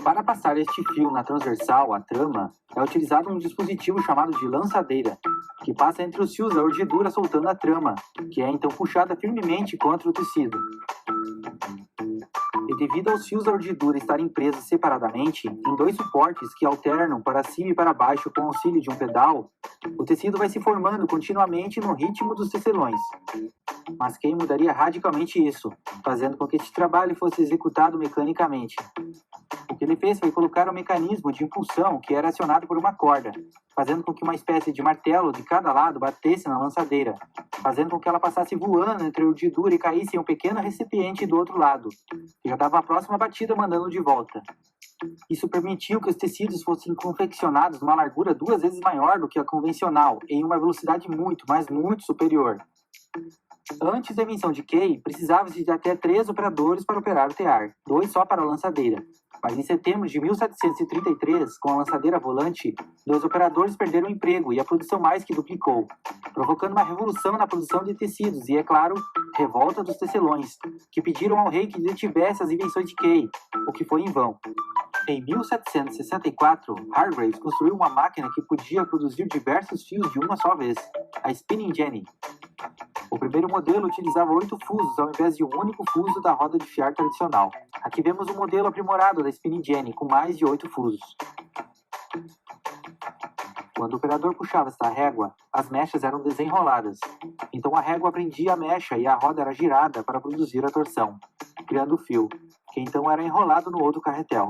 Para passar este fio na transversal, a trama, é utilizado um dispositivo chamado de lançadeira, que passa entre os fios da urdidura soltando a trama, que é então puxada firmemente contra o tecido. E devido aos fios da urdidura estarem presos separadamente, em 2 suportes que alternam para cima e para baixo com o auxílio de um pedal, o tecido vai se formando continuamente no ritmo dos tecelões. Mas Kay mudaria radicalmente isso, fazendo com que este trabalho fosse executado mecanicamente. O que ele fez foi colocar um mecanismo de impulsão que era acionado por uma corda, fazendo com que uma espécie de martelo de cada lado batesse na lançadeira, fazendo com que ela passasse voando entre a urdidura e caísse em um pequeno recipiente do outro lado, que já dava a próxima batida mandando de volta. Isso permitiu que os tecidos fossem confeccionados numa largura 2 vezes maior do que a convencional, em uma velocidade muito, mas muito superior. Antes da invenção de Kay, precisava-se de até 3 operadores para operar o tear, 2 só para a lançadeira. Mas em setembro de 1733, com a lançadeira volante, 2 operadores perderam o emprego e a produção mais que duplicou, provocando uma revolução na produção de tecidos e, é claro, revolta dos tecelões, que pediram ao rei que detivesse as invenções de Kay, o que foi em vão. Em 1764, Hargreaves construiu uma máquina que podia produzir diversos fios de uma só vez, a Spinning Jenny. O primeiro modelo utilizava 8 fusos ao invés de um único fuso da roda de fiar tradicional. Aqui vemos um modelo aprimorado da Spinning Jenny com mais de 8 fusos. Quando o operador puxava esta régua, as mechas eram desenroladas. Então a régua prendia a mecha e a roda era girada para produzir a torção, criando o fio, que então era enrolado no outro carretel.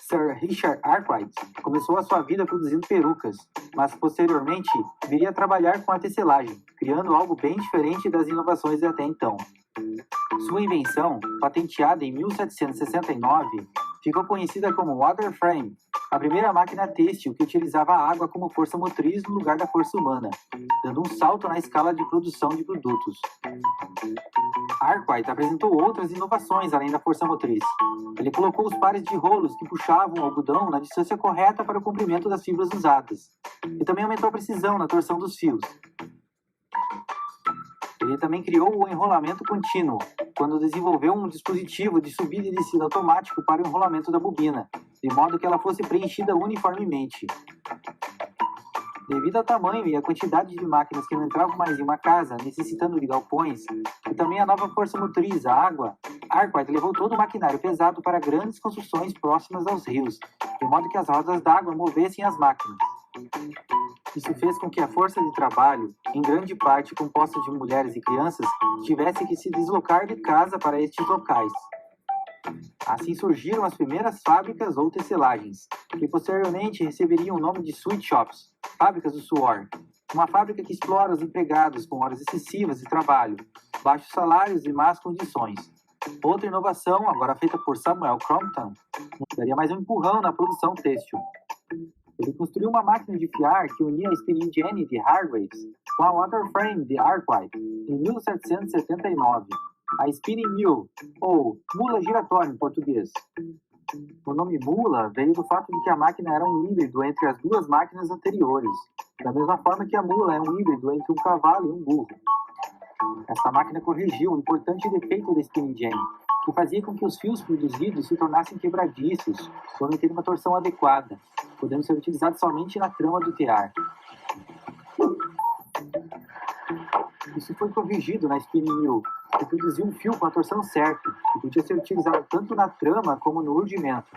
Sir Richard Arkwright começou a sua vida produzindo perucas, mas posteriormente viria a trabalhar com a tecelagem, criando algo bem diferente das inovações de até então. Sua invenção, patenteada em 1769, ficou conhecida como Water Frame, a primeira máquina têxtil que utilizava a água como força motriz no lugar da força humana, dando um salto na escala de produção de produtos. Arkwright apresentou outras inovações além da força motriz. Ele colocou os pares de rolos que puxavam o algodão na distância correta para o comprimento das fibras usadas, e também aumentou a precisão na torção dos fios. Ele também criou o enrolamento contínuo, quando desenvolveu um dispositivo de subida e descida automático para o enrolamento da bobina, de modo que ela fosse preenchida uniformemente. Devido ao tamanho e à quantidade de máquinas que não entravam mais em uma casa, necessitando de galpões, e também a nova força motriz, a água, Arkwright levou todo o maquinário pesado para grandes construções próximas aos rios, de modo que as rodas d'água movessem as máquinas. Isso fez com que a força de trabalho, em grande parte composta de mulheres e crianças, tivesse que se deslocar de casa para estes locais. Assim surgiram as primeiras fábricas ou tecelagens, que posteriormente receberiam o nome de sweatshops, fábricas do suor, uma fábrica que explora os empregados com horas excessivas de trabalho, baixos salários e más condições. Outra inovação, agora feita por Samuel Crompton, daria mais um empurrão na produção têxtil. Ele construiu uma máquina de fiar que unia a spinning jenny de Hargreaves com a water frame de Arkwright em 1779, a spinning mule, ou mula giratória em português. O nome mula veio do fato de que a máquina era um híbrido entre as duas máquinas anteriores, da mesma forma que a mula é um híbrido entre um cavalo e um burro. Esta máquina corrigiu um importante defeito da spinning jenny, que fazia com que os fios produzidos se tornassem quebradiços por não ter uma torção adequada, podendo ser utilizados somente na trama do tear. Isso foi corrigido na spinning mule, que produzia um fio com a torção certa, que podia ser utilizado tanto na trama como no urdimento.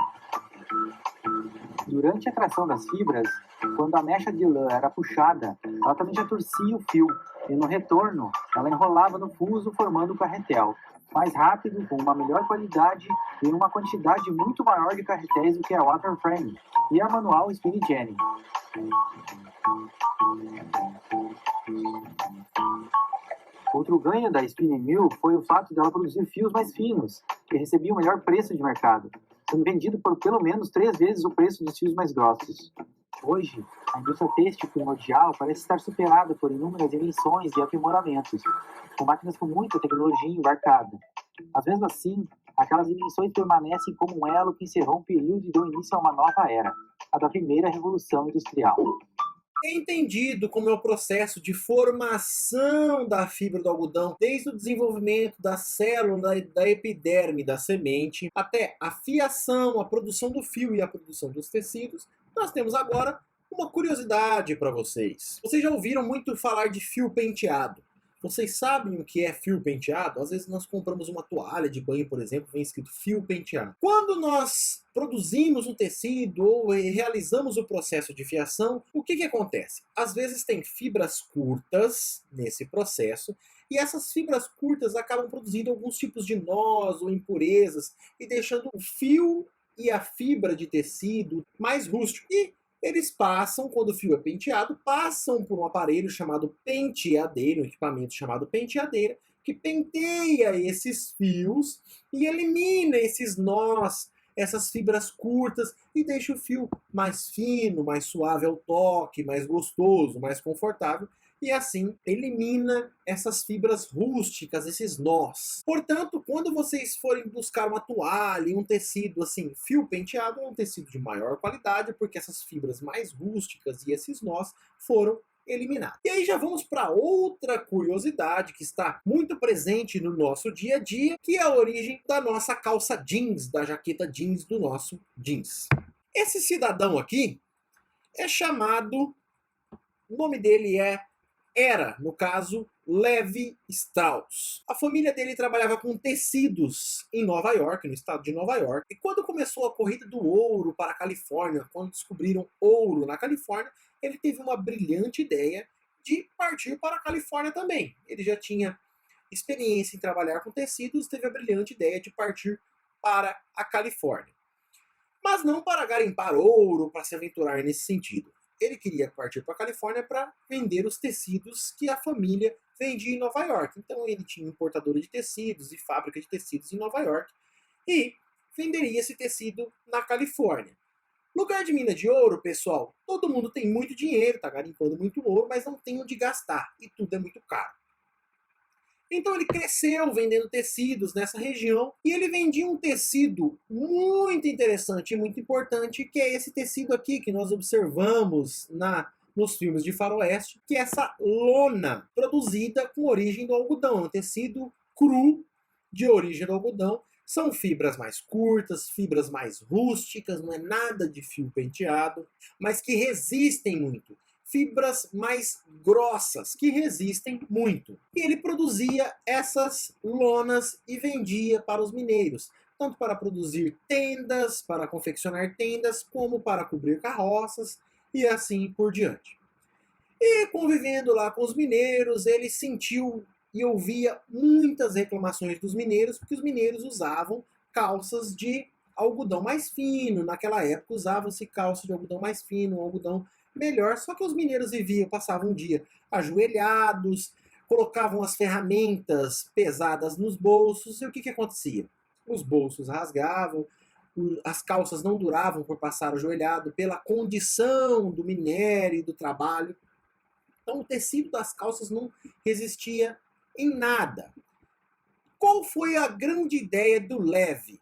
Durante a tração das fibras, quando a mecha de lã era puxada, ela também já torcia o fio, e no retorno, ela enrolava no fuso formando o carretel, mais rápido, com uma melhor qualidade e uma quantidade muito maior de carretéis do que a water frame e a manual spinning jenny. Outro ganho da spinning mill foi o fato dela produzir fios mais finos, que recebiam o melhor preço de mercado, sendo vendido por pelo menos 3 vezes o preço dos fios mais grossos. Hoje, a indústria têxtil primordial parece estar superada por inúmeras invenções e aprimoramentos, com máquinas com muita tecnologia embarcada. Mas mesmo assim, aquelas invenções permanecem como um elo que encerrou um período e deu início a uma nova era, a da primeira revolução industrial. É entendido como é o processo de formação da fibra do algodão, desde o desenvolvimento da célula da epiderme da semente, até a fiação, a produção do fio e a produção dos tecidos. Nós temos agora uma curiosidade para vocês. Vocês já ouviram muito falar de fio penteado. Vocês sabem o que é fio penteado? Às vezes nós compramos uma toalha de banho, por exemplo, vem escrito fio penteado. Quando nós produzimos um tecido ou realizamos o processo de fiação, o que acontece? Às vezes tem fibras curtas nesse processo, e essas fibras curtas acabam produzindo alguns tipos de nós ou impurezas e deixando o fio e a fibra de tecido mais rústico. E eles passam, quando o fio é penteado, passam por um aparelho chamado penteadeira, um equipamento chamado penteadeira, que penteia esses fios e elimina esses nós, essas fibras curtas, e deixa o fio mais fino, mais suave ao toque, mais gostoso, mais confortável, e assim elimina essas fibras rústicas, esses nós. Portanto, quando vocês forem buscar uma toalha, um tecido assim, fio penteado, é um tecido de maior qualidade, porque essas fibras mais rústicas e esses nós foram eliminados. E aí já vamos para outra curiosidade que está muito presente no nosso dia a dia, que é a origem da nossa calça jeans, da jaqueta jeans do nosso jeans. Esse cidadão aqui é chamado, o nome dele era, no caso, Levi Strauss. A família dele trabalhava com tecidos em Nova York, no estado de Nova York. E quando começou a corrida do ouro para a Califórnia, quando descobriram ouro na Califórnia, ele teve uma brilhante ideia de partir para a Califórnia também. Ele já tinha experiência em trabalhar com tecidos, teve a brilhante ideia de partir para a Califórnia. Mas não para garimpar ouro, para se aventurar nesse sentido. Ele queria partir para a Califórnia para vender os tecidos que a família vendia em Nova York. Então ele tinha importadora de tecidos e fábrica de tecidos em Nova York e venderia esse tecido na Califórnia. Lugar de mina de ouro, pessoal, todo mundo tem muito dinheiro, está garimpando muito ouro, mas não tem onde gastar e tudo é muito caro. Então ele cresceu vendendo tecidos nessa região e ele vendia um tecido muito interessante e muito importante, que é esse tecido aqui que nós observamos nos filmes de faroeste, que é essa lona produzida com origem do algodão, um tecido cru de origem do algodão. São fibras mais curtas, fibras mais rústicas, não é nada de fio penteado, mas que resistem muito. Fibras mais grossas, que resistem muito. E ele produzia essas lonas e vendia para os mineiros, tanto para produzir tendas, para confeccionar tendas, como para cobrir carroças e assim por diante. E convivendo lá com os mineiros, ele sentiu e ouvia muitas reclamações dos mineiros, porque os mineiros usavam calças de algodão mais fino. Naquela época usavam-se calças de algodão mais fino, um algodão melhor, só que os mineiros viviam, passavam um dia ajoelhados, colocavam as ferramentas pesadas nos bolsos, e o que acontecia? Os bolsos rasgavam, as calças não duravam por passar ajoelhado, pela condição do minério e do trabalho. Então o tecido das calças não resistia em nada. Qual foi a grande ideia do Levi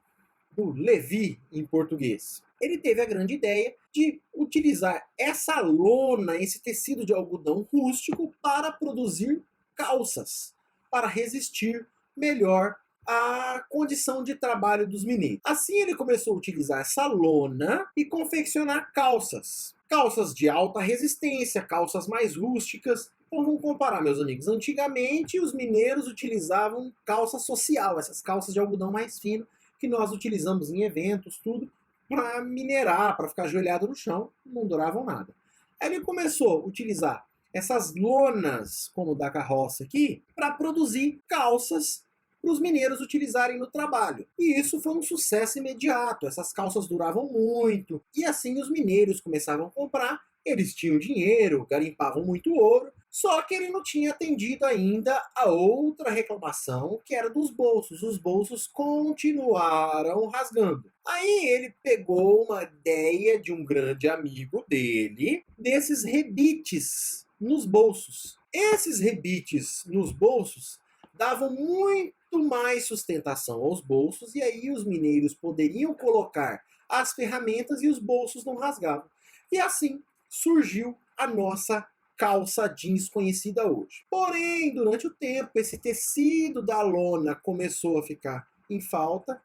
em português? Ele teve a grande ideia de utilizar essa lona, esse tecido de algodão rústico, para produzir calças, para resistir melhor à condição de trabalho dos mineiros. Assim ele começou a utilizar essa lona e confeccionar calças. Calças de alta resistência, calças mais rústicas. Então vamos comparar, meus amigos. Antigamente os mineiros utilizavam calça social, essas calças de algodão mais fino, que nós utilizamos em eventos, tudo, para minerar, para ficar ajoelhado no chão, não duravam nada. Aí ele começou a utilizar essas lonas, como da carroça aqui, para produzir calças para os mineiros utilizarem no trabalho. E isso foi um sucesso imediato, essas calças duravam muito, e assim os mineiros começavam a comprar, eles tinham dinheiro, garimpavam muito ouro, só que ele não tinha atendido ainda a outra reclamação, que era dos bolsos. Os bolsos continuaram rasgando. Aí ele pegou uma ideia de um grande amigo dele, desses rebites nos bolsos. Esses rebites nos bolsos davam muito mais sustentação aos bolsos, e aí os mineiros poderiam colocar as ferramentas e os bolsos não rasgavam. E assim surgiu a nossa calça jeans conhecida hoje. Porém, durante o tempo, esse tecido da lona começou a ficar em falta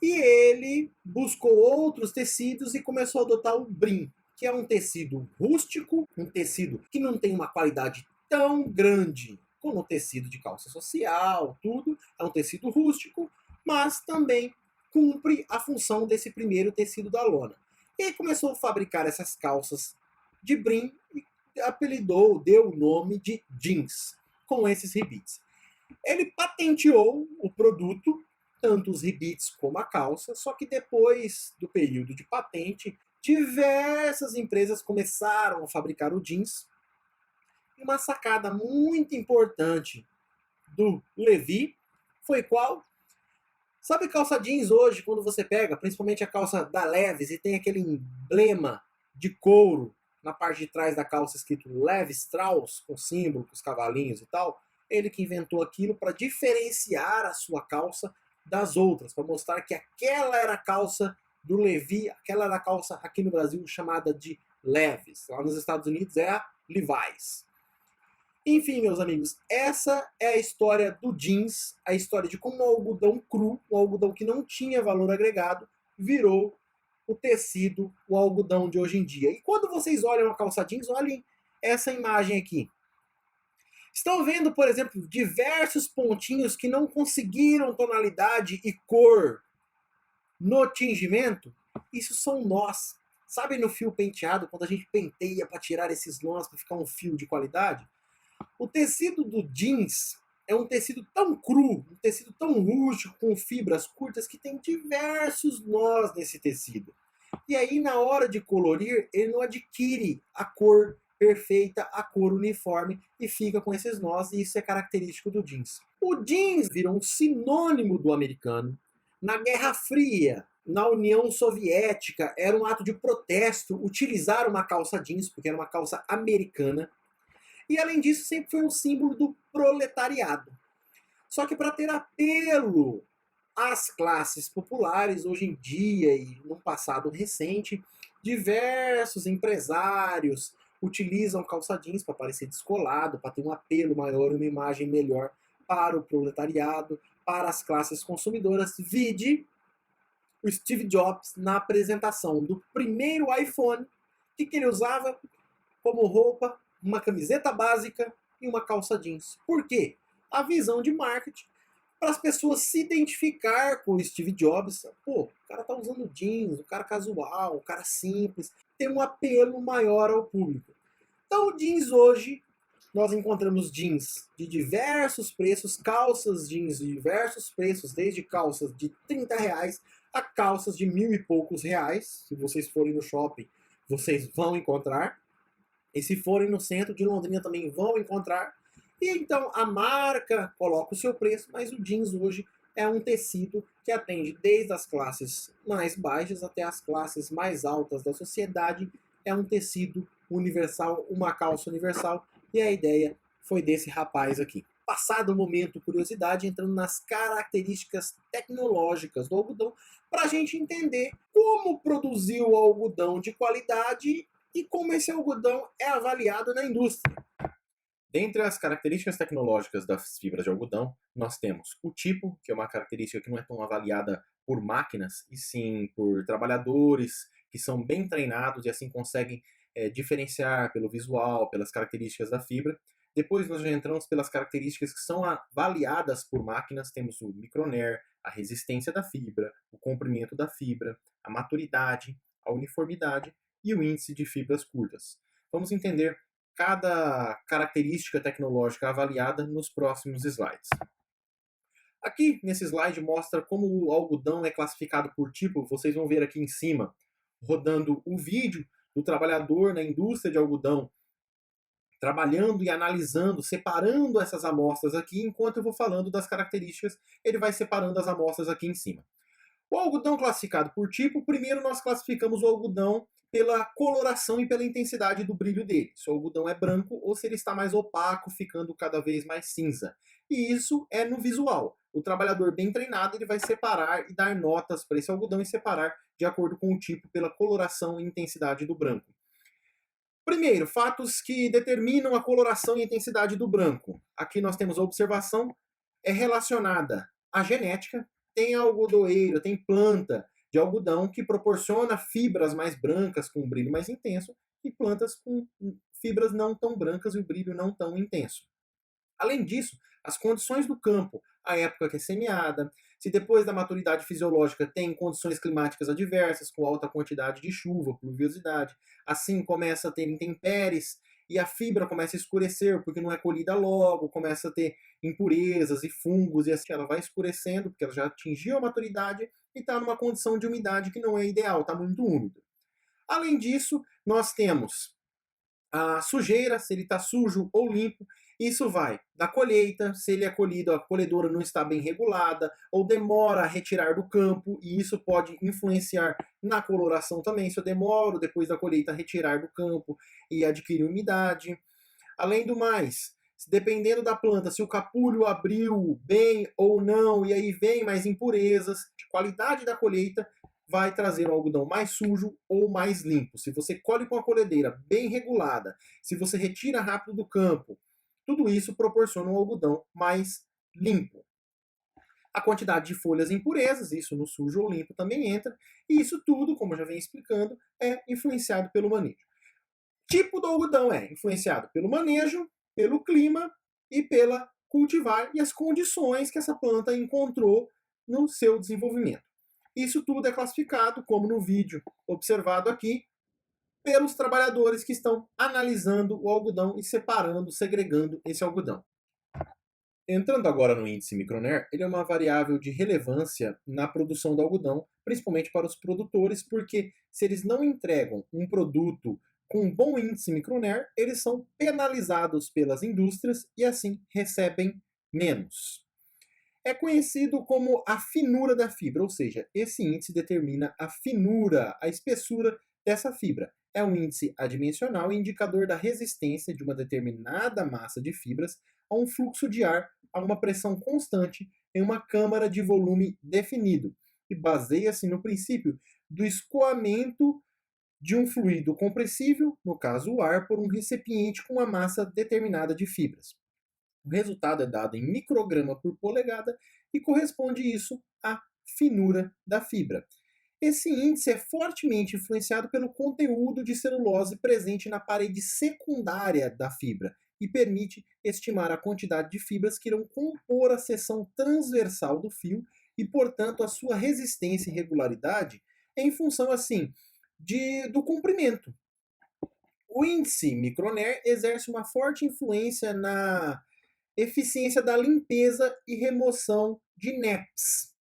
e ele buscou outros tecidos e começou a adotar o brim, que é um tecido rústico, um tecido que não tem uma qualidade tão grande como o tecido de calça social, tudo. É um tecido rústico, mas também cumpre a função desse primeiro tecido da lona. E aí começou a fabricar essas calças de brim e deu o nome de jeans, com esses rebites. Ele patenteou o produto, tanto os rebites como a calça, só que depois do período de patente, diversas empresas começaram a fabricar o jeans. E uma sacada muito importante do Levi foi qual? Sabe calça jeans hoje, quando você pega, principalmente a calça da Levi's, e tem aquele emblema de couro na parte de trás da calça escrito Levi Strauss, com símbolo, com os cavalinhos e tal? Ele que inventou aquilo para diferenciar a sua calça das outras, para mostrar que aquela era a calça do Levi, aquela era a calça aqui no Brasil chamada de Levi's. Lá nos Estados Unidos é a Levi's. Enfim, meus amigos, essa é a história do jeans, a história de como o algodão cru, o algodão que não tinha valor agregado, virou o tecido, o algodão de hoje em dia. E quando vocês olham a calça jeans, olhem essa imagem aqui. Estão vendo, por exemplo, diversos pontinhos que não conseguiram tonalidade e cor no tingimento? Isso são nós. Sabe no fio penteado, quando a gente penteia para tirar esses nós, para ficar um fio de qualidade? O tecido do jeans é um tecido tão cru, um tecido tão rústico, com fibras curtas, que tem diversos nós nesse tecido. E aí, na hora de colorir, ele não adquire a cor perfeita, a cor uniforme, e fica com esses nós, e isso é característico do jeans. O jeans virou um sinônimo do americano. Na Guerra Fria, na União Soviética, era um ato de protesto utilizar uma calça jeans, porque era uma calça americana. E além disso, sempre foi um símbolo do proletariado. Só que para ter apelo às classes populares, hoje em dia e no passado recente, diversos empresários utilizam calça jeans para parecer descolado, para ter um apelo maior, uma imagem melhor para o proletariado, para as classes consumidoras. Vide o Steve Jobs na apresentação do primeiro iPhone. O que ele usava como roupa? Uma camiseta básica e uma calça jeans. Por quê? A visão de marketing para as pessoas se identificar com o Steve Jobs. Pô, o cara tá usando jeans, o cara casual, o cara simples, tem um apelo maior ao público. Então, o jeans hoje, nós encontramos jeans de diversos preços, calças jeans de diversos preços, desde calças de R$ 30 a calças de R$ 1.000 e poucos. Se vocês forem no shopping, vocês vão encontrar. E se forem no centro de Londrina também vão encontrar. E então a marca coloca o seu preço, mas o jeans hoje é um tecido que atende desde as classes mais baixas até as classes mais altas da sociedade. É um tecido universal, uma calça universal, e a ideia foi desse rapaz aqui. Passado o momento curiosidade, entrando nas características tecnológicas do algodão, para a gente entender como produzir o algodão de qualidade e como esse algodão é avaliado na indústria. Dentre as características tecnológicas das fibras de algodão, nós temos o tipo, que é uma característica que não é tão avaliada por máquinas, e sim por trabalhadores que são bem treinados e assim conseguem diferenciar pelo visual, pelas características da fibra. Depois nós já entramos pelas características que são avaliadas por máquinas. Temos o micronair, a resistência da fibra, o comprimento da fibra, a maturidade, a uniformidade e o índice de fibras curtas. Vamos entender cada característica tecnológica avaliada nos próximos slides. Aqui nesse slide mostra como o algodão é classificado por tipo. Vocês vão ver aqui em cima, rodando o vídeo do trabalhador na indústria de algodão, trabalhando e analisando, separando essas amostras aqui. Enquanto eu vou falando das características, ele vai separando as amostras aqui em cima. O algodão classificado por tipo, primeiro nós classificamos o algodão pela coloração e pela intensidade do brilho dele. Se o algodão é branco ou se ele está mais opaco, ficando cada vez mais cinza. E isso é no visual. O trabalhador bem treinado, ele vai separar e dar notas para esse algodão e separar de acordo com o tipo pela coloração e intensidade do branco. Primeiro, fatos que determinam a coloração e intensidade do branco. Aqui nós temos a observação relacionada à genética. Tem algodoeiro, tem planta de algodão que proporciona fibras mais brancas com um brilho mais intenso e plantas com fibras não tão brancas e o brilho não tão intenso. Além disso, as condições do campo, a época que é semeada, se depois da maturidade fisiológica tem condições climáticas adversas, com alta quantidade de chuva, pluviosidade, assim começa a ter intempéries e a fibra começa a escurecer porque não é colhida logo, começa a ter impurezas e fungos, e assim ela vai escurecendo porque ela já atingiu a maturidade e está numa condição de umidade que não é ideal, está muito úmido. Além disso, nós temos a sujeira, se ele está sujo ou limpo. Isso vai da colheita, se ele é colhido, a colhedora não está bem regulada, ou demora a retirar do campo, e isso pode influenciar na coloração também. Se eu demoro depois da colheita a retirar do campo e adquirir umidade. Além do mais, dependendo da planta, se o capulho abriu bem ou não, e aí vem mais impurezas, a qualidade da colheita vai trazer um algodão mais sujo ou mais limpo. Se você colhe com a colhedeira bem regulada, se você retira rápido do campo, tudo isso proporciona um algodão mais limpo. A quantidade de folhas e impurezas, isso no sujo ou limpo também entra, e isso tudo, como eu já venho explicando, é influenciado pelo manejo. Tipo do algodão é influenciado pelo manejo, pelo clima e pela cultivar e as condições que essa planta encontrou no seu desenvolvimento. Isso tudo é classificado, como no vídeo observado aqui, pelos trabalhadores que estão analisando o algodão e separando, segregando esse algodão. Entrando agora no índice micronair, ele é uma variável de relevância na produção do algodão, principalmente para os produtores, porque se eles não entregam um produto com um bom índice micronair, eles são penalizados pelas indústrias e assim recebem menos. É conhecido como a finura da fibra, ou seja, esse índice determina a finura, a espessura dessa fibra. É um índice adimensional e indicador da resistência de uma determinada massa de fibras a um fluxo de ar a uma pressão constante em uma câmara de volume definido e baseia-se no princípio do escoamento de um fluido compressível, no caso o ar, por um recipiente com uma massa determinada de fibras. O resultado é dado em micrograma por polegada e corresponde isso à finura da fibra. Esse índice é fortemente influenciado pelo conteúdo de celulose presente na parede secundária da fibra e permite estimar a quantidade de fibras que irão compor a seção transversal do fio e, portanto, a sua resistência e regularidade em função, assim, do comprimento. O índice Microner exerce uma forte influência na eficiência da limpeza e remoção de NEPs.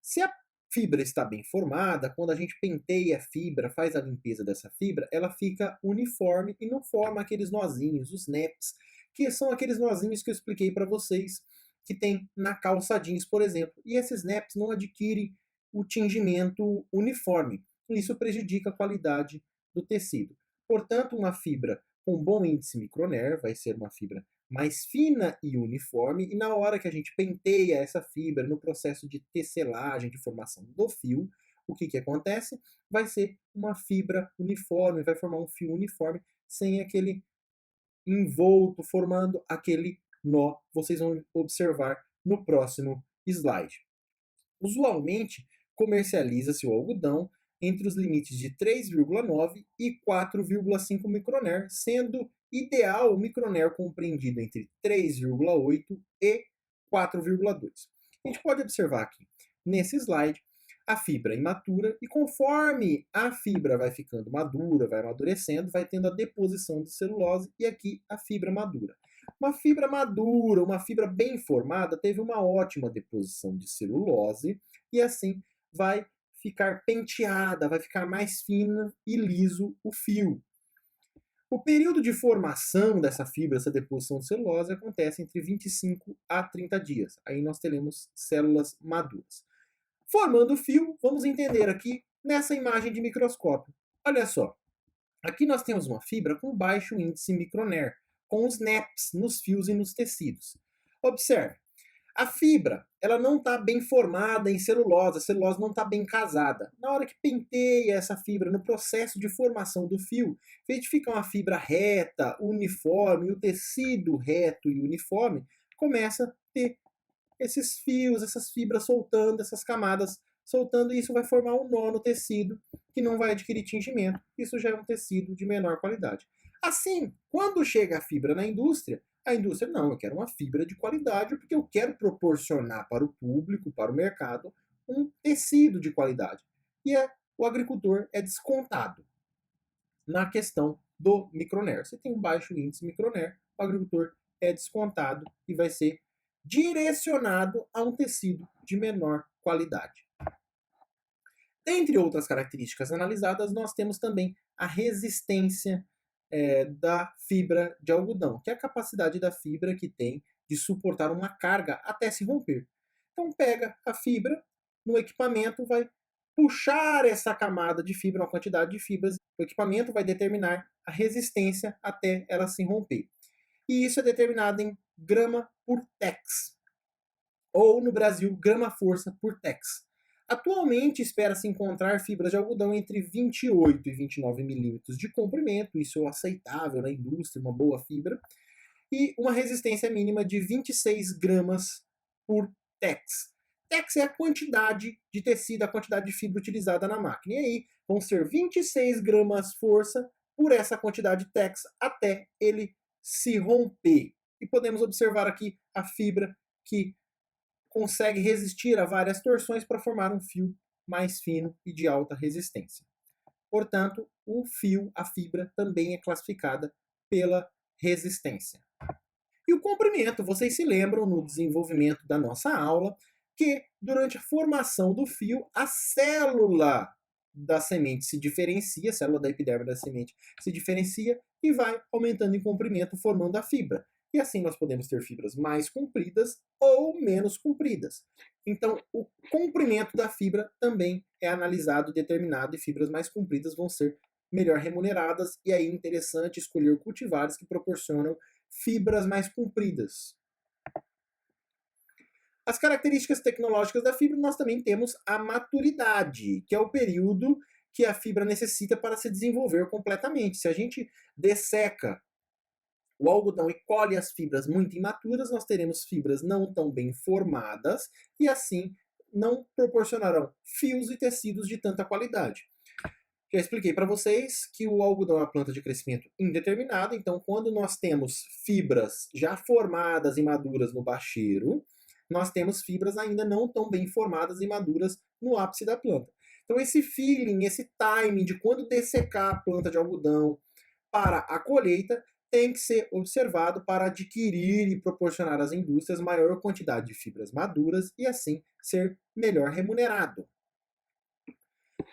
Se a fibra está bem formada, quando a gente penteia a fibra, faz a limpeza dessa fibra, ela fica uniforme e não forma aqueles nozinhos, os NEPs, que são aqueles nozinhos que eu expliquei para vocês, que tem na calça jeans, por exemplo. E esses NEPs não adquirem o tingimento uniforme. Isso prejudica a qualidade do tecido. Portanto, uma fibra com bom índice Microner vai ser uma fibra mais fina e uniforme, e na hora que a gente penteia essa fibra no processo de tecelagem, de formação do fio, o que acontece? Vai ser uma fibra uniforme, vai formar um fio uniforme, sem aquele envolto, formando aquele nó. Vocês vão observar no próximo slide. Usualmente, comercializa-se o algodão entre os limites de 3,9 e 4,5 microner, sendo ideal o microner compreendido entre 3,8 e 4,2. A gente pode observar aqui, nesse slide, a fibra imatura, e conforme a fibra vai ficando madura, vai amadurecendo, vai tendo a deposição de celulose, e aqui a fibra madura. Uma fibra madura, uma fibra bem formada, teve uma ótima deposição de celulose, e assim vai ficar penteada, vai ficar mais fina e liso o fio. O período de formação dessa fibra, essa deposição de celulose, acontece entre 25 a 30 dias. Aí nós teremos células maduras. Formando o fio, vamos entender aqui nessa imagem de microscópio. Olha só, aqui nós temos uma fibra com baixo índice Microner, com os NEPs nos fios e nos tecidos. Observe, a fibra ela não está bem formada em celulose, a celulose não está bem casada. Na hora que penteia essa fibra no processo de formação do fio, em vez de ficar uma fibra reta, uniforme, o tecido reto e uniforme, começa a ter esses fios, essas fibras soltando, essas camadas soltando, e isso vai formar um nó no tecido que não vai adquirir tingimento. Isso já é um tecido de menor qualidade. Assim, quando chega a fibra na indústria, a indústria, não, eu quero uma fibra de qualidade porque eu quero proporcionar para o público, para o mercado, um tecido de qualidade. E o agricultor é descontado na questão do Microner. Você tem um baixo índice Microner, o agricultor é descontado e vai ser direcionado a um tecido de menor qualidade. Dentre outras características analisadas, nós temos também a resistência da fibra de algodão, que é a capacidade da fibra que tem de suportar uma carga até se romper. Então pega a fibra no equipamento, vai puxar essa camada de fibra, uma quantidade de fibras, o equipamento vai determinar a resistência até ela se romper. E isso é determinado em grama por tex, ou no Brasil, grama-força por tex. Atualmente, espera-se encontrar fibras de algodão entre 28 e 29 milímetros de comprimento, isso é aceitável na indústria, uma boa fibra, e uma resistência mínima de 26 gramas por tex. Tex é a quantidade de tecido, a quantidade de fibra utilizada na máquina. E aí vão ser 26 gramas força por essa quantidade de tex até ele se romper. E podemos observar aqui a fibra que consegue resistir a várias torções para formar um fio mais fino e de alta resistência. Portanto, o fio, a fibra, também é classificada pela resistência. E o comprimento, vocês se lembram no desenvolvimento da nossa aula, que durante a formação do fio, a célula da semente se diferencia, a célula da epiderme da semente se diferencia e vai aumentando em comprimento, formando a fibra. E assim nós podemos ter fibras mais compridas ou menos compridas. Então, o comprimento da fibra também é analisado, determinado, e fibras mais compridas vão ser melhor remuneradas, e aí é interessante escolher cultivares que proporcionam fibras mais compridas. As características tecnológicas da fibra, nós também temos a maturidade, que é o período que a fibra necessita para se desenvolver completamente. Se a gente desseca o algodão e colhe as fibras muito imaturas, nós teremos fibras não tão bem formadas e assim não proporcionarão fios e tecidos de tanta qualidade. Já expliquei para vocês que o algodão é uma planta de crescimento indeterminado, então quando nós temos fibras já formadas e maduras no bacheiro, nós temos fibras ainda não tão bem formadas e maduras no ápice da planta. Então esse feeling, esse timing de quando dessecar a planta de algodão para a colheita tem que ser observado para adquirir e proporcionar às indústrias maior quantidade de fibras maduras e assim ser melhor remunerado.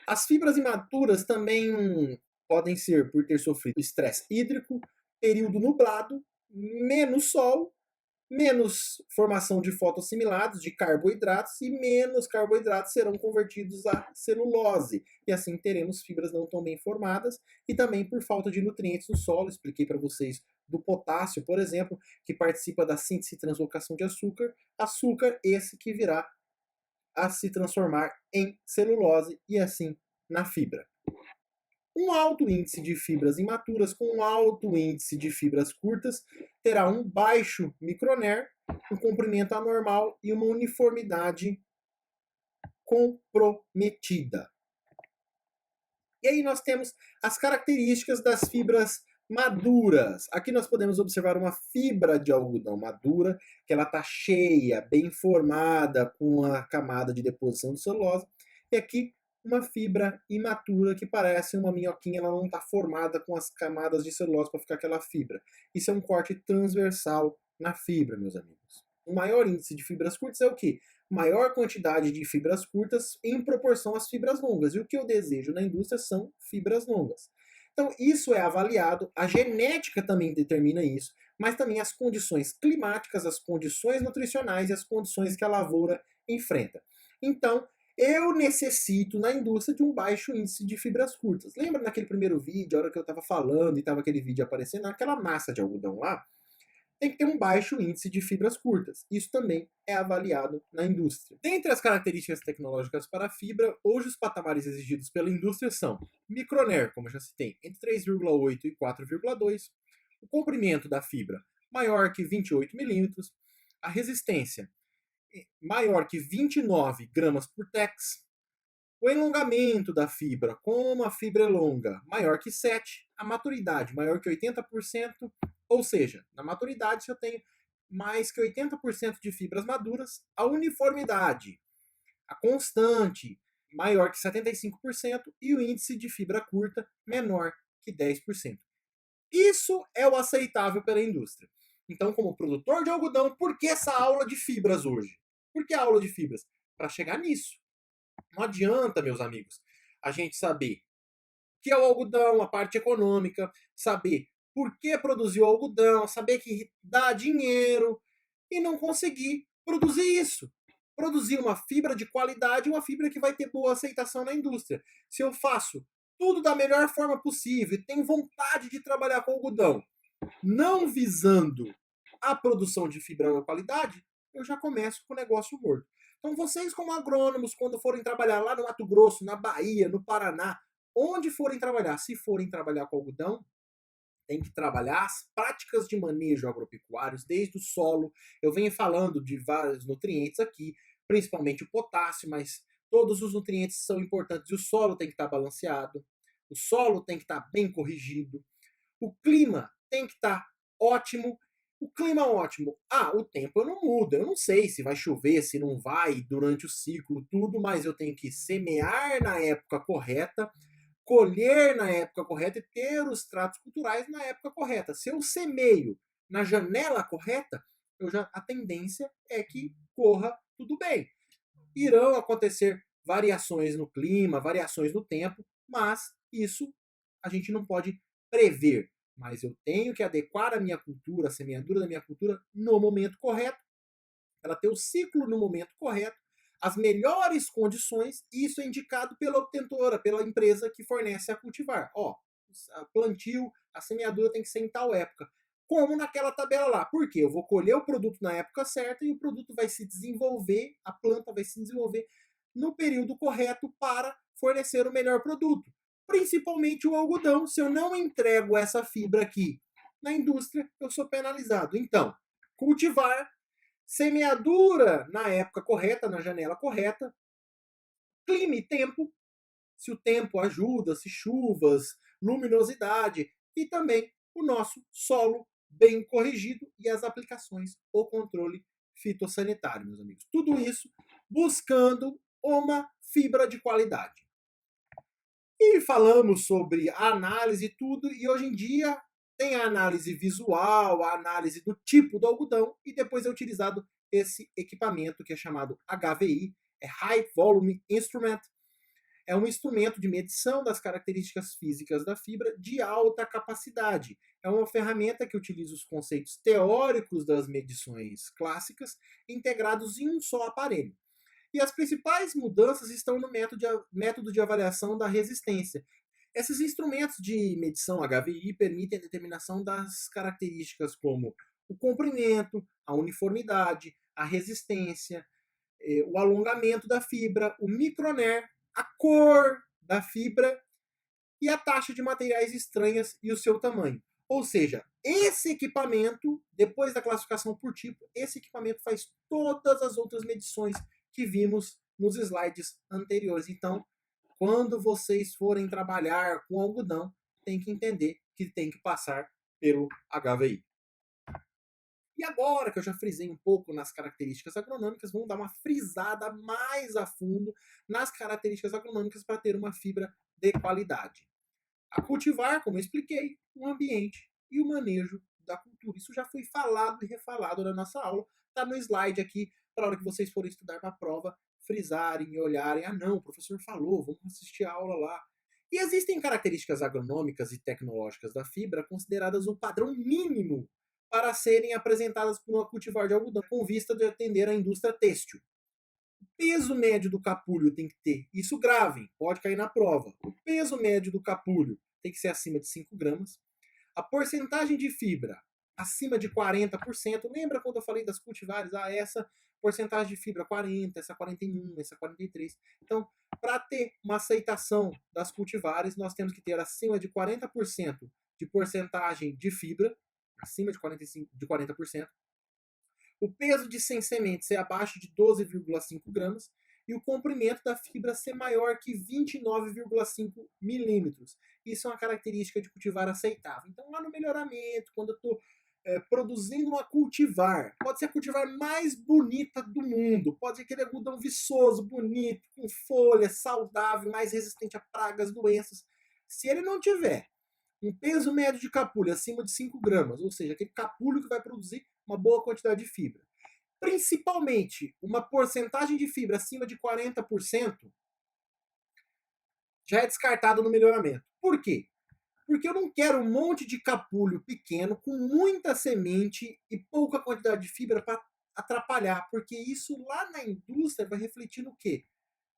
As fibras imaturas também podem ser por ter sofrido estresse hídrico, período nublado, menos sol, menos formação de fotossimilados, de carboidratos, e menos carboidratos serão convertidos a celulose. E assim teremos fibras não tão bem formadas, e também por falta de nutrientes no solo. Expliquei para vocês do potássio, por exemplo, que participa da síntese e translocação de açúcar. Açúcar esse que virá a se transformar em celulose e assim na fibra. Um alto índice de fibras imaturas com um alto índice de fibras curtas terá um baixo microner, um comprimento anormal e uma uniformidade comprometida. E aí nós temos as características das fibras maduras. Aqui nós podemos observar uma fibra de algodão madura, que ela está cheia, bem formada, com a camada de deposição de celulose. E aqui uma fibra imatura que parece uma minhoquinha, ela não está formada com as camadas de celulose para ficar aquela fibra. Isso é um corte transversal na fibra, meus amigos. O maior índice de fibras curtas é o quê? Maior quantidade de fibras curtas em proporção às fibras longas. E o que eu desejo na indústria são fibras longas. Então, isso é avaliado, a genética também determina isso, mas também as condições climáticas, as condições nutricionais e as condições que a lavoura enfrenta. Então, eu necessito na indústria de um baixo índice de fibras curtas. Lembra naquele primeiro vídeo, a hora que eu estava falando e estava aquele vídeo aparecendo, aquela massa de algodão lá? Tem que ter um baixo índice de fibras curtas. Isso também é avaliado na indústria. Dentre as características tecnológicas para a fibra, hoje os patamares exigidos pela indústria são microner, como eu já citei, entre 3,8 e 4,2, o comprimento da fibra maior que 28 milímetros, a resistência maior que 29 gramas por tex, o elongamento da fibra, como a fibra é longa, maior que 7, a maturidade maior que 80%, ou seja, na maturidade, se eu tenho mais que 80% de fibras maduras, a uniformidade, a constante, maior que 75% e o índice de fibra curta menor que 10%. Isso é o aceitável pela indústria. Então, como produtor de algodão, por que essa aula de fibras hoje? Por que a aula de fibras? Para chegar nisso. Não adianta, meus amigos, a gente saber o que é o algodão, a parte econômica, saber por que produzir o algodão, saber que dá dinheiro e não conseguir produzir isso. Produzir uma fibra de qualidade, uma fibra que vai ter boa aceitação na indústria. Se eu faço tudo da melhor forma possível e tenho vontade de trabalhar com algodão, não visando a produção de fibra de qualidade, eu já começo com o negócio morto. Então vocês como agrônomos, quando forem trabalhar lá no Mato Grosso, na Bahia, no Paraná, onde forem trabalhar, se forem trabalhar com algodão, tem que trabalhar as práticas de manejo agropecuários, desde o solo. Eu venho falando de vários nutrientes aqui, principalmente o potássio, mas todos os nutrientes são importantes e o solo tem que estar balanceado, o solo tem que estar bem corrigido, o clima tem que estar ótimo. O clima ótimo. O tempo eu não mudo. Eu não sei se vai chover, se não vai, durante o ciclo, tudo, mas eu tenho que semear na época correta, colher na época correta e ter os tratos culturais na época correta. Se eu semeio na janela correta, a tendência é que corra tudo bem. Irão acontecer variações no clima, variações no tempo, mas isso a gente não pode prever. Mas eu tenho que adequar a minha cultura, a semeadura da minha cultura no momento correto, ela ter o ciclo no momento correto, as melhores condições, e isso é indicado pela obtentora, pela empresa que fornece a cultivar. O plantio, a semeadura tem que ser em tal época. como naquela tabela lá. Por quê? Eu vou colher o produto na época certa e o produto vai se desenvolver, a planta vai se desenvolver no período correto para fornecer o melhor produto. Principalmente o algodão. Se eu não entrego essa fibra aqui na indústria, eu sou penalizado. Então, cultivar, semeadura na época correta, na janela correta, clima e tempo, se o tempo ajuda, se chuvas, luminosidade e também o nosso solo bem corrigido e as aplicações, o controle fitossanitário, meus amigos. Tudo isso buscando uma fibra de qualidade. E falamos sobre a análise e tudo, e hoje em dia tem a análise visual, a análise do tipo do algodão, e depois é utilizado esse equipamento que é chamado HVI, é High Volume Instrument. É um instrumento de medição das características físicas da fibra de alta capacidade. É uma ferramenta que utiliza os conceitos teóricos das medições clássicas integrados em um só aparelho. E as principais mudanças estão no método de avaliação da resistência. Esses instrumentos de medição HVI permitem a determinação das características como o comprimento, a uniformidade, a resistência, o alongamento da fibra, o microner, a cor da fibra e a taxa de materiais estranhas e o seu tamanho. Ou seja, esse equipamento, depois da classificação por tipo, esse equipamento faz todas as outras medições que vimos nos slides anteriores. Então, quando vocês forem trabalhar com algodão, tem que entender que tem que passar pelo HVI. E agora que eu já frisei um pouco nas características agronômicas, vamos dar uma frisada mais a fundo nas características agronômicas para ter uma fibra de qualidade. A cultivar, como eu expliquei, o ambiente e o manejo da cultura. Isso já foi falado e refalado na nossa aula. Está no slide aqui, para a hora que vocês forem estudar para a prova, frisarem e olharem. Ah, não, o professor falou, vamos assistir a aula lá. E existem características agronômicas e tecnológicas da fibra consideradas o padrão mínimo para serem apresentadas por uma cultivar de algodão, com vista de atender a indústria têxtil. O peso médio do capulho tem que ter, isso gravem, pode cair na prova. O peso médio do capulho tem que ser acima de 5 gramas. A porcentagem de fibra acima de 40%. Lembra quando eu falei das cultivares? Ah, essa porcentagem de fibra 40, essa 41, essa 43. Então, para ter uma aceitação das cultivares, nós temos que ter acima de 40% de porcentagem de fibra, acima de 40%. O peso de 100 sementes ser abaixo de 12,5 gramas e o comprimento da fibra ser maior que 29,5 milímetros. Isso é uma característica de cultivar aceitável. Então, lá no melhoramento, quando eu estou produzindo uma cultivar, pode ser a cultivar mais bonita do mundo, pode ser aquele algodão viçoso, bonito, com folha, saudável, mais resistente a pragas, doenças. Se ele não tiver um peso médio de capulho acima de 5 gramas, ou seja, aquele capulho que vai produzir uma boa quantidade de fibra, principalmente uma porcentagem de fibra acima de 40%, já é descartado no melhoramento. Por quê? Porque eu não quero um monte de capulho pequeno com muita semente e pouca quantidade de fibra para atrapalhar, porque isso lá na indústria vai refletir no quê?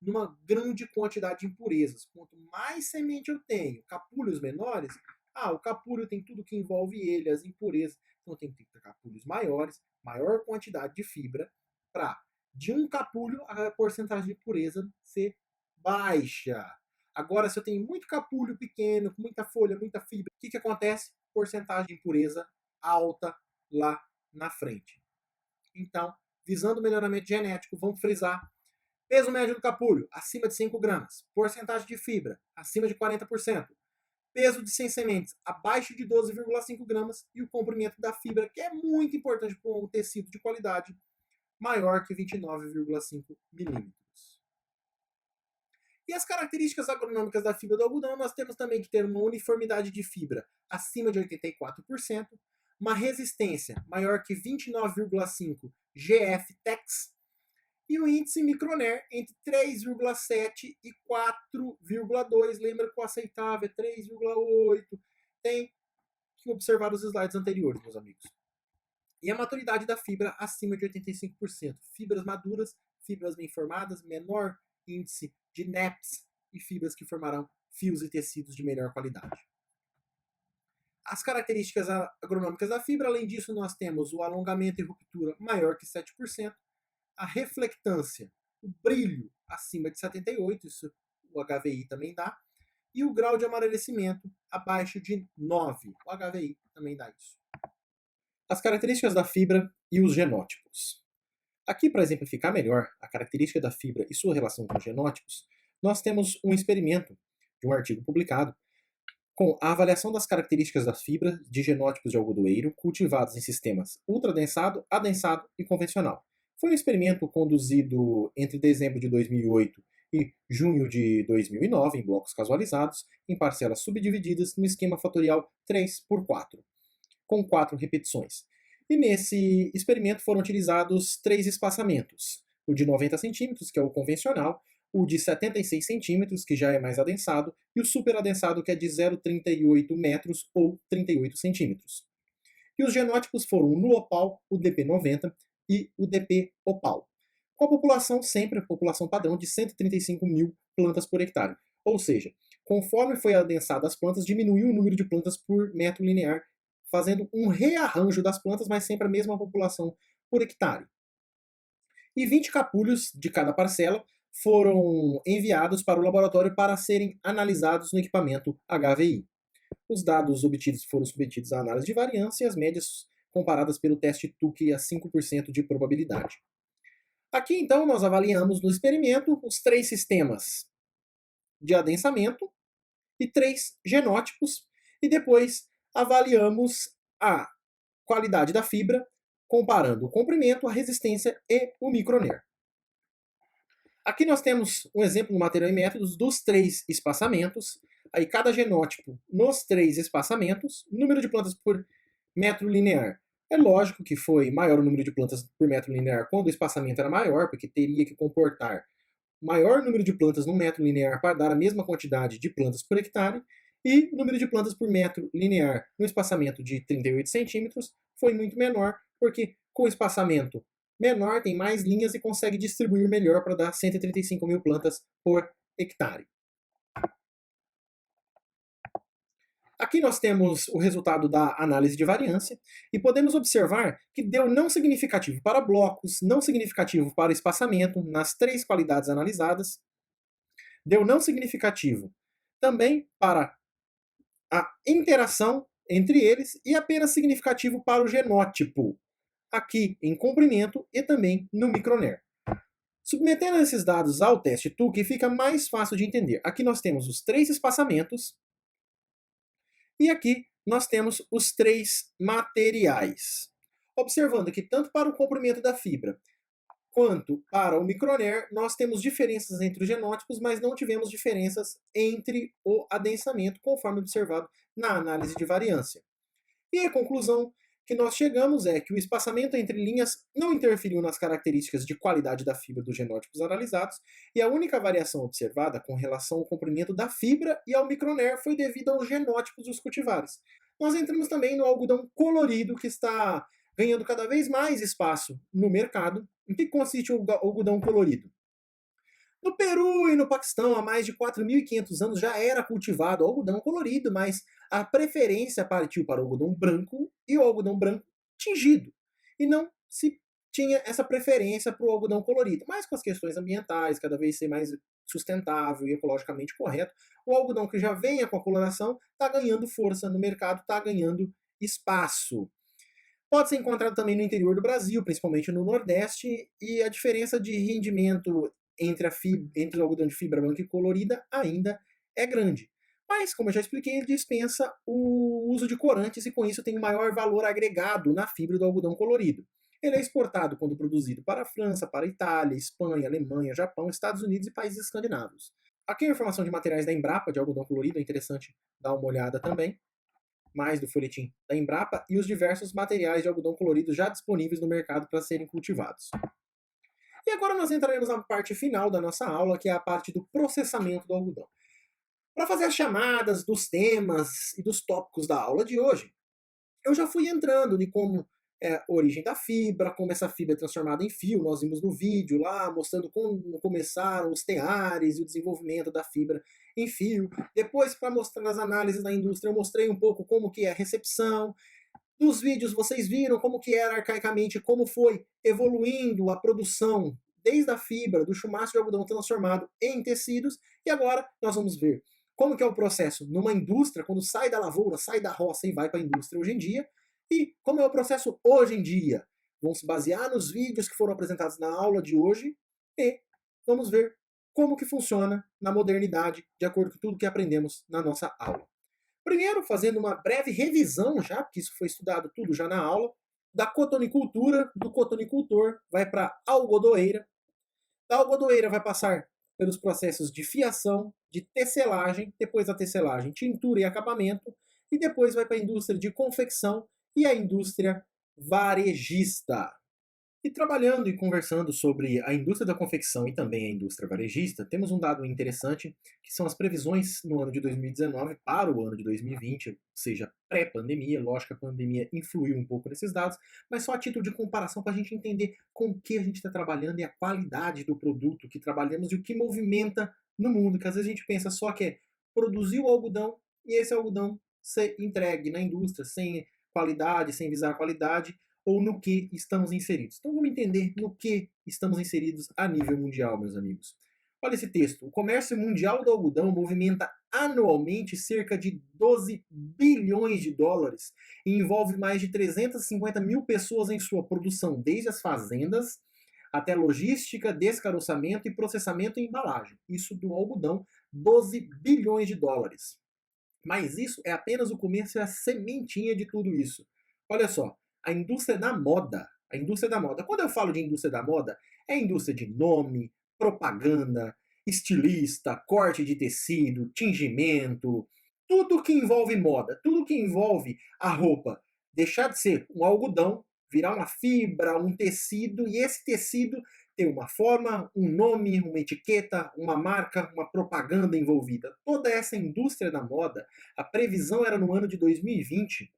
Numa grande quantidade de impurezas. Quanto mais semente eu tenho, capulhos menores, o capulho tem tudo que envolve ele, as impurezas. Então tem que ter capulhos maiores, maior quantidade de fibra, para de um capulho a porcentagem de impureza ser baixa. Agora, se eu tenho muito capulho pequeno, com muita folha, muita fibra, o que acontece? Porcentagem de impureza alta lá na frente. Então, visando o melhoramento genético, vamos frisar. Peso médio do capulho, acima de 5 gramas. Porcentagem de fibra, acima de 40%. Peso de 100 sementes, abaixo de 12,5 gramas. E o comprimento da fibra, que é muito importante para um tecido de qualidade, maior que 29,5 milímetros. E as características agronômicas da fibra do algodão, nós temos também que ter uma uniformidade de fibra acima de 84%, uma resistência maior que 29,5 GF-TEX, e o índice microner entre 3,7 e 4,2. Lembra que o aceitável é 3,8. Tem que observar os slides anteriores, meus amigos. E a maturidade da fibra acima de 85%. Fibras maduras, fibras bem formadas, menor índice de NEPs e fibras que formarão fios e tecidos de melhor qualidade. as características agronômicas da fibra. Além disso, nós temos o alongamento e ruptura maior que 7%, a reflectância, o brilho acima de 78%, isso o HVI também dá, e o grau de amarelecimento abaixo de 9%, o HVI também dá isso. As características da fibra e os genótipos. Aqui, para exemplificar melhor a característica da fibra e sua relação com os genótipos, nós temos um experimento de um artigo publicado com a avaliação das características das fibras de genótipos de algodoeiro cultivados em sistemas ultradensado, adensado e convencional. Foi um experimento conduzido entre dezembro de 2008 e junho de 2009, em blocos casualizados, em parcelas subdivididas no esquema fatorial 3x4, com 4 repetições. E nesse experimento foram utilizados 3 espaçamentos: o de 90 centímetros, que é o convencional, o de 76 centímetros, que já é mais adensado, e o super adensado, que é de 0,38 metros ou 38 centímetros. E os genótipos foram o Nuopal, o DP90 e o DP Opal, com a população sempre, a população padrão de 135 mil plantas por hectare. Ou seja, conforme foi adensada as plantas, diminuiu o número de plantas por metro linear, fazendo um rearranjo das plantas, mas sempre a mesma população por hectare. E 20 capulhos de cada parcela foram enviados para o laboratório para serem analisados no equipamento HVI. Os dados obtidos foram submetidos à análise de variância e as médias comparadas pelo teste Tukey a 5% de probabilidade. Aqui, então, nós avaliamos no experimento os 3 sistemas de adensamento e 3 genótipos, e depois avaliamos a qualidade da fibra, comparando o comprimento, a resistência e o microner. Aqui nós temos um exemplo no material e métodos dos 3 espaçamentos. Aí cada genótipo nos 3 espaçamentos, número de plantas por metro linear. É lógico que foi maior o número de plantas por metro linear quando o espaçamento era maior, porque teria que comportar maior número de plantas no metro linear para dar a mesma quantidade de plantas por hectare, e o número de plantas por metro linear no espaçamento de 38 centímetros foi muito menor, porque com o espaçamento menor tem mais linhas e consegue distribuir melhor para dar 135 mil plantas por hectare. Aqui nós temos o resultado da análise de variância e podemos observar que deu não significativo para blocos, não significativo para espaçamento nas 3 qualidades analisadas, deu não significativo também para a interação entre eles e apenas significativo para o genótipo, aqui em comprimento e também no microner. Submetendo esses dados ao teste Tukey fica mais fácil de entender. Aqui nós temos os 3 espaçamentos e aqui nós temos os 3 materiais. Observando que tanto para o comprimento da fibra quanto para o microner, nós temos diferenças entre os genótipos, mas não tivemos diferenças entre o adensamento, conforme observado na análise de variância. E a conclusão que nós chegamos é que o espaçamento entre linhas não interferiu nas características de qualidade da fibra dos genótipos analisados, e a única variação observada com relação ao comprimento da fibra e ao microner foi devido aos genótipos dos cultivares. Nós entramos também no algodão colorido, que está ganhando cada vez mais espaço no mercado. Em que consiste o algodão colorido? No Peru e no Paquistão, há mais de 4.500 anos, já era cultivado algodão colorido, mas a preferência partiu para o algodão branco e o algodão branco tingido. E não se tinha essa preferência para o algodão colorido. Mas com as questões ambientais, cada vez ser mais sustentável e ecologicamente correto, o algodão que já vem com a coloração está ganhando força no mercado, está ganhando espaço. Pode ser encontrado também no interior do Brasil, principalmente no Nordeste, e a diferença de rendimento entre o algodão de fibra branca e colorida ainda é grande. Mas, como eu já expliquei, ele dispensa o uso de corantes e com isso tem um maior valor agregado na fibra do algodão colorido. Ele é exportado quando produzido para a França, para a Itália, Espanha, Alemanha, Japão, Estados Unidos e países escandinavos. Aqui a informação de materiais da Embrapa de algodão colorido, é interessante dar uma olhada também, mais do folhetim da Embrapa, e os diversos materiais de algodão colorido já disponíveis no mercado para serem cultivados. E agora nós entraremos na parte final da nossa aula, que é a parte do processamento do algodão. Para fazer as chamadas dos temas e dos tópicos da aula de hoje, eu já fui entrando de como a origem da fibra, como essa fibra é transformada em fio. Nós vimos no vídeo lá, mostrando como começaram os teares e o desenvolvimento da fibra em fio. Depois, para mostrar as análises da indústria, eu mostrei um pouco como que é a recepção. Nos vídeos vocês viram como que era arcaicamente, como foi evoluindo a produção desde a fibra do chumaço de algodão transformado em tecidos, e agora nós vamos ver como que é o processo numa indústria, quando sai da lavoura, sai da roça e vai para a indústria hoje em dia, e como é o processo hoje em dia. Vamos se basear nos vídeos que foram apresentados na aula de hoje e vamos ver como que funciona na modernidade, de acordo com tudo que aprendemos na nossa aula. Primeiro, fazendo uma breve revisão já, porque isso foi estudado tudo já na aula, da cotonicultura, do cotonicultor, vai para a algodoeira. Da algodoeira vai passar pelos processos de fiação, de tecelagem, depois da tecelagem, tintura e acabamento, e depois vai para a indústria de confecção e a indústria varejista. E trabalhando e conversando sobre a indústria da confecção e também a indústria varejista, temos um dado interessante, que são as previsões no ano de 2019 para o ano de 2020, ou seja, pré-pandemia. Lógico que a pandemia influiu um pouco nesses dados, mas só a título de comparação para a gente entender com o que a gente está trabalhando e a qualidade do produto que trabalhamos e o que movimenta no mundo, que às vezes a gente pensa só que é produzir o algodão e esse algodão ser entregue na indústria sem qualidade, sem visar a qualidade, ou no que estamos inseridos. Então vamos entender no que estamos inseridos a nível mundial, meus amigos. Olha esse texto. O comércio mundial do algodão movimenta anualmente cerca de 12 bilhões de dólares e envolve mais de 350 mil pessoas em sua produção, desde as fazendas até logística, descaroçamento e processamento e embalagem. Isso do algodão, 12 bilhões de dólares. Mas isso é apenas o começo, é a sementinha de tudo isso. Olha só. A indústria da moda. A indústria da moda. Quando eu falo de indústria da moda, é a indústria de nome, propaganda, estilista, corte de tecido, tingimento, tudo que envolve moda, tudo que envolve a roupa deixar de ser um algodão, virar uma fibra, um tecido, e esse tecido ter uma forma, um nome, uma etiqueta, uma marca, uma propaganda envolvida. Toda essa indústria da moda, a previsão era no ano de 2020,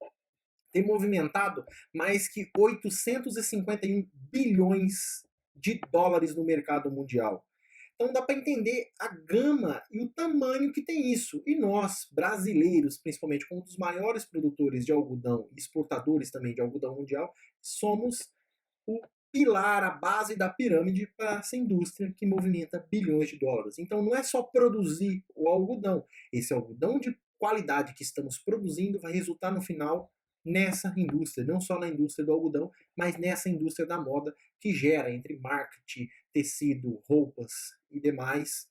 tem movimentado mais que 851 bilhões de dólares no mercado mundial. Então dá para entender a gama e o tamanho que tem isso. E nós, brasileiros, principalmente como um dos maiores produtores de algodão e exportadores também de algodão mundial, somos o pilar, a base da pirâmide para essa indústria que movimenta bilhões de dólares. Então não é só produzir o algodão. Esse algodão de qualidade que estamos produzindo vai resultar no final nessa indústria, não só na indústria do algodão, mas nessa indústria da moda que gera entre marketing, tecido, roupas e demais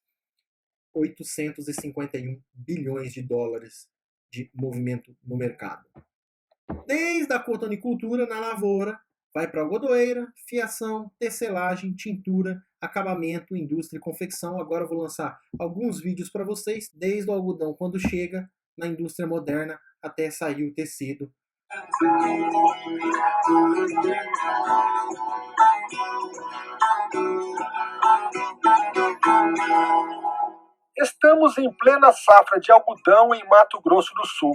851 bilhões de dólares de movimento no mercado. Desde a cotonicultura na lavoura, vai para a algodoeira, fiação, tecelagem, tintura, acabamento, indústria e confecção. Agora eu vou lançar alguns vídeos para vocês, desde o algodão quando chega na indústria moderna até sair o tecido. Estamos em plena safra de algodão em Mato Grosso do Sul.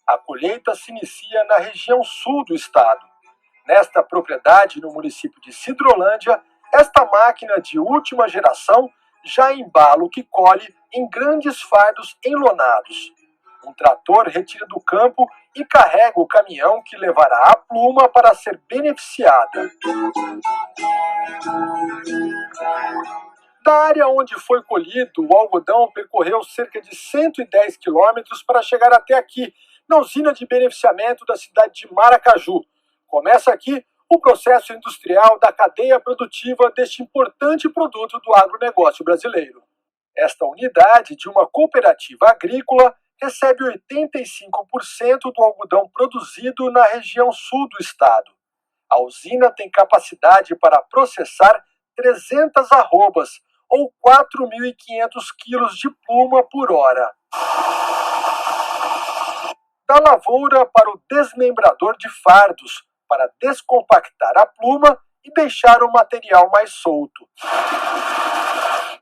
A colheita se inicia na região sul do estado. Nesta propriedade, no município de Sidrolândia, esta máquina de última geração já embala o que colhe em grandes fardos enlonados. Um trator retira do campo e carrega o caminhão que levará a pluma para ser beneficiada. Da área onde foi colhido, o algodão percorreu cerca de 110 quilômetros para chegar até aqui, na usina de beneficiamento da cidade de Maracaju. Começa aqui o processo industrial da cadeia produtiva deste importante produto do agronegócio brasileiro. Esta unidade de uma cooperativa agrícola recebe 85% do algodão produzido na região sul do estado. A usina tem capacidade para processar 300 arrobas, ou 4.500 quilos de pluma por hora. Da lavoura para o desmembrador de fardos, para descompactar a pluma e deixar o material mais solto.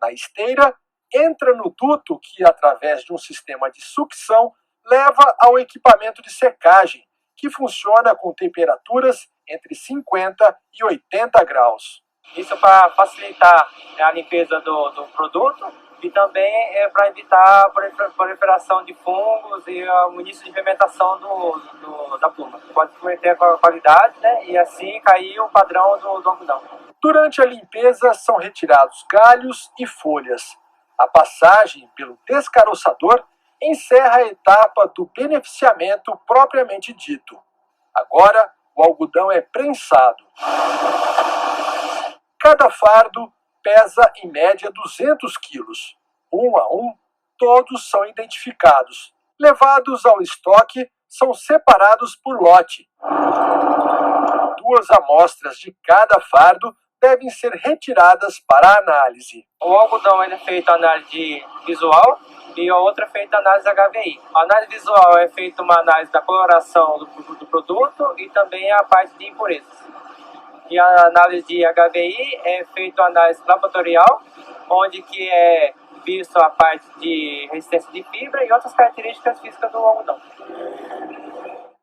Na esteira, entra no duto que, através de um sistema de sucção, leva ao equipamento de secagem, que funciona com temperaturas entre 50 e 80 graus. Isso para facilitar a limpeza do produto e também para evitar a proliferação de fungos e o início de fermentação da pluma. Pode comprometer a qualidade, né, e assim cair o padrão do algodão. Durante a limpeza são retirados galhos e folhas. A passagem pelo descaroçador encerra a etapa do beneficiamento propriamente dito. Agora, o algodão é prensado. Cada fardo pesa em média 200 quilos. Um a um, todos são identificados. Levados ao estoque, são separados por lote. 2 amostras de cada fardo devem ser retiradas para análise. O algodão é feito análise visual e a outra é feita análise HVI. A análise visual é feita uma análise da coloração do produto e também a parte de impurezas. E a análise de HVI é feita uma análise laboratorial, onde que é visto a parte de resistência de fibra e outras características físicas do algodão.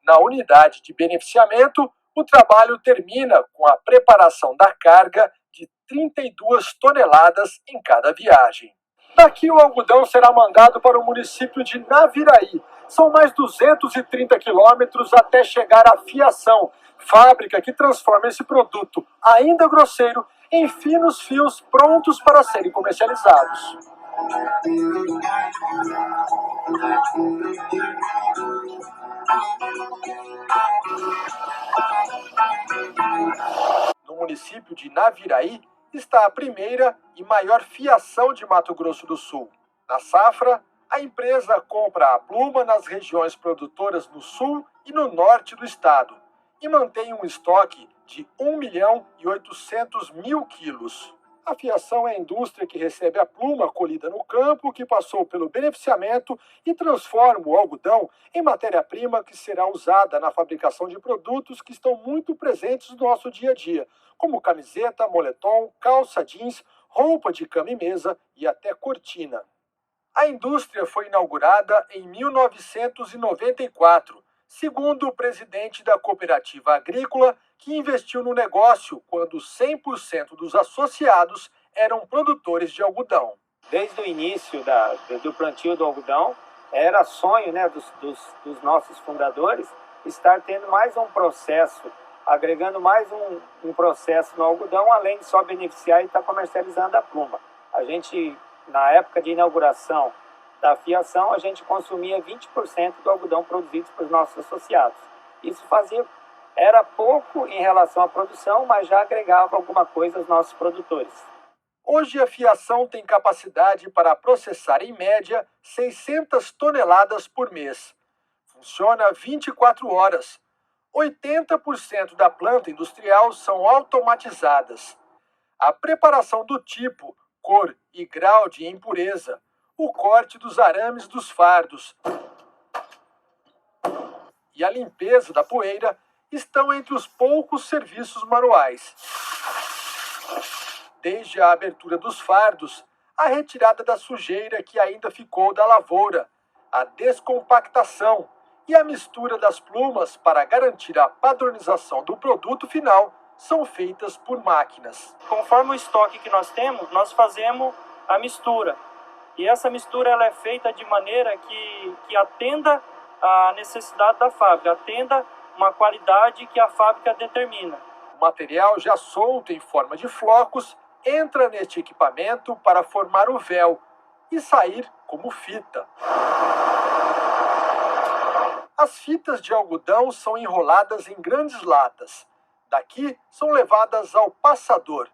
Na unidade de beneficiamento, o trabalho termina com a preparação da carga de 32 toneladas em cada viagem. Daqui o algodão será mandado para o município de Naviraí. São mais 230 quilômetros até chegar à fiação, fábrica que transforma esse produto, ainda grosseiro, em finos fios prontos para serem comercializados. No município de Naviraí está a primeira e maior fiação de Mato Grosso do Sul. Na safra, a empresa compra a pluma nas regiões produtoras no sul e no norte do estado e mantém um estoque de 1.800.000 quilos. A fiação é a indústria que recebe a pluma colhida no campo, que passou pelo beneficiamento e transforma o algodão em matéria-prima que será usada na fabricação de produtos que estão muito presentes no nosso dia a dia, como camiseta, moletom, calça jeans, roupa de cama e mesa e até cortina. A indústria foi inaugurada em 1994, segundo o presidente da cooperativa agrícola, que investiu no negócio quando 100% dos associados eram produtores de algodão. Desde o início do plantio do algodão, era sonho, né, dos nossos fundadores estar tendo mais um processo, agregando mais um processo no algodão, além de só beneficiar e estar comercializando a pluma. A gente, na época de inauguração da fiação, a gente consumia 20% do algodão produzido pelos nossos associados. Isso era pouco em relação à produção, mas já agregava alguma coisa aos nossos produtores. Hoje a fiação tem capacidade para processar em média 600 toneladas por mês. Funciona 24 horas. 80% da planta industrial são automatizadas. A preparação do tipo, cor e grau de impureza, o corte dos arames dos fardos e a limpeza da poeira estão entre os poucos serviços manuais. Desde a abertura dos fardos, a retirada da sujeira que ainda ficou da lavoura, a descompactação e a mistura das plumas para garantir a padronização do produto final são feitas por máquinas. Conforme o estoque que nós temos, nós fazemos a mistura. E essa mistura ela é feita de maneira que atenda a necessidade da fábrica, atenda uma qualidade que a fábrica determina. O material já solto em forma de flocos entra neste equipamento para formar o véu e sair como fita. As fitas de algodão são enroladas em grandes latas. Daqui são levadas ao passador,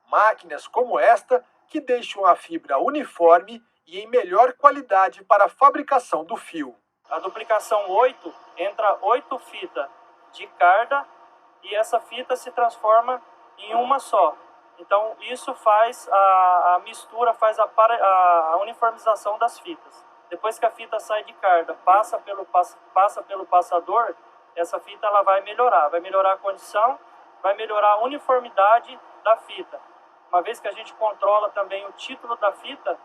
máquinas como esta que deixam a fibra uniforme e em melhor qualidade para a fabricação do fio. A duplicação 8 entra 8 fitas de carda e essa fita se transforma em uma só. Então isso faz a mistura, faz a uniformização das fitas. Depois que a fita sai de carda, passa pelo passador, essa fita ela vai melhorar a condição, vai melhorar a uniformidade da fita. Uma vez que a gente controla também o título da fita,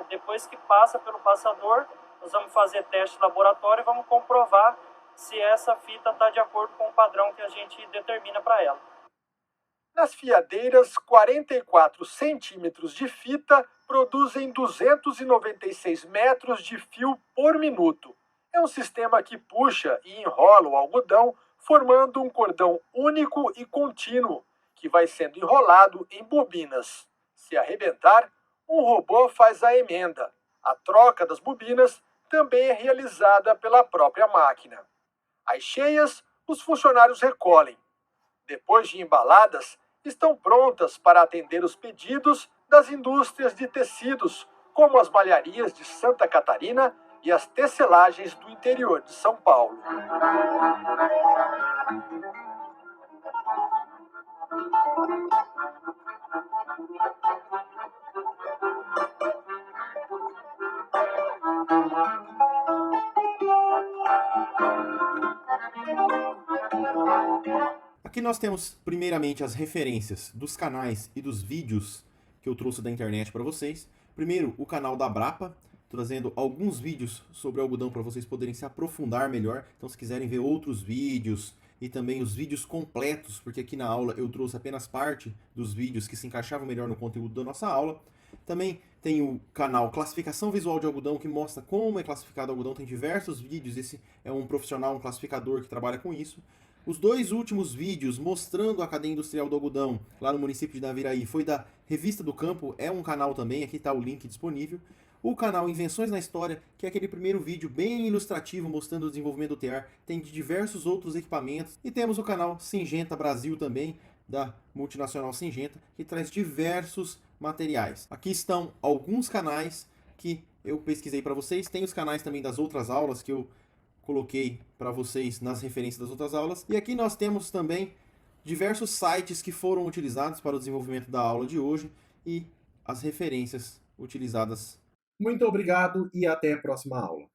depois que passa pelo passador, nós vamos fazer teste de laboratório e vamos comprovar se essa fita está de acordo com o padrão que a gente determina para ela. Nas fiadeiras, 44 centímetros de fita produzem 296 metros de fio por minuto. É um sistema que puxa e enrola o algodão, formando um cordão único e contínuo, que vai sendo enrolado em bobinas. Se arrebentar, um robô faz a emenda. A troca das bobinas também é realizada pela própria máquina. As cheias, os funcionários recolhem. Depois de embaladas, estão prontas para atender os pedidos das indústrias de tecidos, como as malharias de Santa Catarina e as tecelagens do interior de São Paulo. Aqui nós temos, primeiramente, as referências dos canais e dos vídeos que eu trouxe da internet para vocês. Primeiro, o canal da Brapa, trazendo alguns vídeos sobre algodão para vocês poderem se aprofundar melhor. Então, se quiserem ver outros vídeos e também os vídeos completos, porque aqui na aula eu trouxe apenas parte dos vídeos que se encaixavam melhor no conteúdo da nossa aula. Também tem o canal Classificação Visual de Algodão, que mostra como é classificado o algodão. Tem diversos vídeos, esse é um profissional, um classificador que trabalha com isso. Os dois últimos vídeos mostrando a cadeia industrial do algodão lá no município de Naviraí foi da Revista do Campo, é um canal também, aqui está o link disponível. O canal Invenções na História, que é aquele primeiro vídeo bem ilustrativo mostrando o desenvolvimento do tear, tem de diversos outros equipamentos. E temos o canal Syngenta Brasil também, da multinacional Syngenta, que traz diversos materiais. Aqui estão alguns canais que eu pesquisei para vocês, tem os canais também das outras aulas que eu coloquei para vocês nas referências das outras aulas. E aqui nós temos também diversos sites que foram utilizados para o desenvolvimento da aula de hoje e as referências utilizadas. Muito obrigado e até a próxima aula.